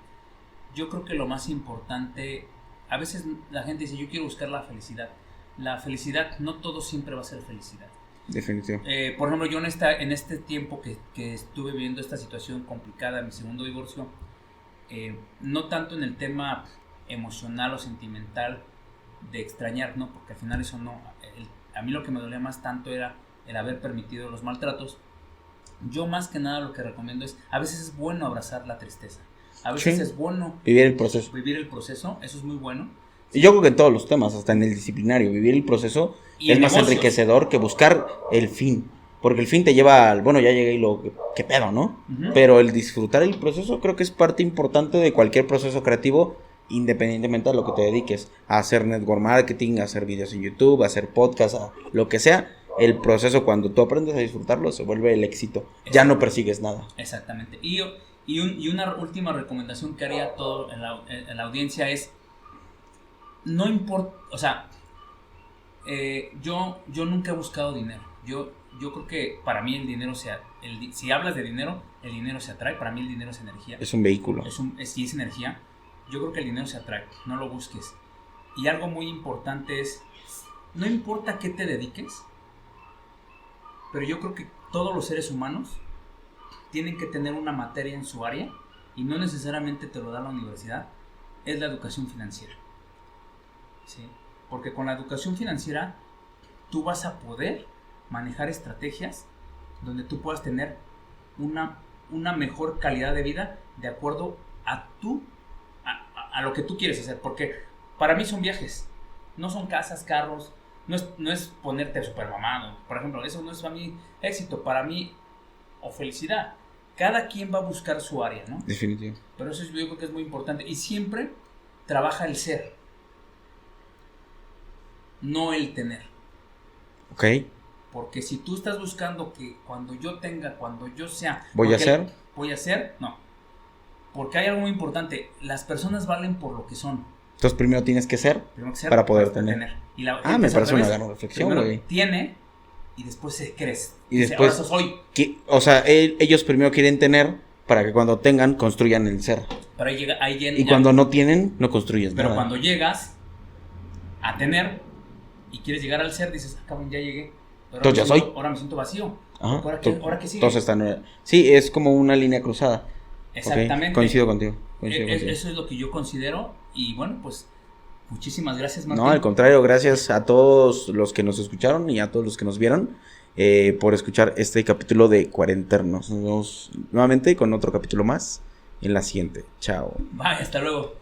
yo creo que lo más importante, a veces la gente dice, yo quiero buscar la felicidad. La felicidad, no todo siempre va a ser felicidad. Definitivo. Por ejemplo, yo en este tiempo que estuve viviendo esta situación complicada, mi segundo divorcio, no tanto en el tema emocional o sentimental de extrañar, ¿no? Porque al final eso no. A mí lo que me dolía más tanto era el haber permitido los maltratos. Yo más que nada lo que recomiendo es, a veces es bueno abrazar la tristeza. A veces es bueno vivir el proceso. Eso es muy bueno. Y yo creo que en todos los temas, hasta en el disciplinario, vivir el proceso es más enriquecedor que buscar el fin. Porque el fin te lleva al, bueno, ya llegué y qué pedo, ¿no? Uh-huh. Pero el disfrutar el proceso creo que es parte importante de cualquier proceso creativo, independientemente de lo que te dediques. A hacer network marketing, a hacer videos en YouTube, a hacer podcast, a lo que sea. El proceso, cuando tú aprendes a disfrutarlo, se vuelve el éxito. Ya no persigues nada. Exactamente. Y una última recomendación que haría a todo en la audiencia es, no importa, o sea, yo nunca he buscado dinero. Yo creo que para mí el dinero si hablas de dinero, el dinero se atrae. Para mí el dinero es energía. Es un vehículo. Sí, es energía. Yo creo que el dinero se atrae, no lo busques. Y algo muy importante es, no importa qué te dediques, pero yo creo que todos los seres humanos tienen que tener una materia en su área, y no necesariamente te lo da la universidad, es la educación financiera. ¿Sí? Porque con la educación financiera tú vas a poder manejar estrategias donde tú puedas tener una mejor calidad de vida de acuerdo a lo que tú quieres hacer. Porque para mí son viajes, no son casas, carros, no es ponerte super mamado. Por ejemplo, eso no es para mí éxito, para mí, o felicidad. Cada quien va a buscar su área, ¿no? Definitivo. Pero eso yo creo que es muy importante. Y siempre trabaja el ser, no el tener. Ok. Porque si tú estás buscando que cuando yo tenga, cuando yo sea... ¿Voy a hacer? No. Porque hay algo muy importante. Las personas valen por lo que son. Entonces primero tienes que ser para poder tener. Me parece una gran reflexión, güey. Tiene y después se crece. Y después... Ahora soy. O sea, ellos primero quieren tener para que cuando tengan construyan el ser. Pero y cuando no tienen, no construyes nada. Pero cuando llegas a tener y quieres llegar al ser, dices, cabrón, ya llegué. Entonces ya soy. Ahora me siento vacío. Ajá. ¿Ahora qué sigue? Entonces sí, es como una línea cruzada. Exactamente. Okay. Coincido contigo. Eso es lo que yo considero. Y bueno, pues muchísimas gracias, Martín. No, al contrario, gracias a todos los que nos escucharon y a todos los que nos vieron por escuchar este capítulo de Cuarenternos. Nos vemos nuevamente con otro capítulo más en la siguiente. Chao. Bye, hasta luego.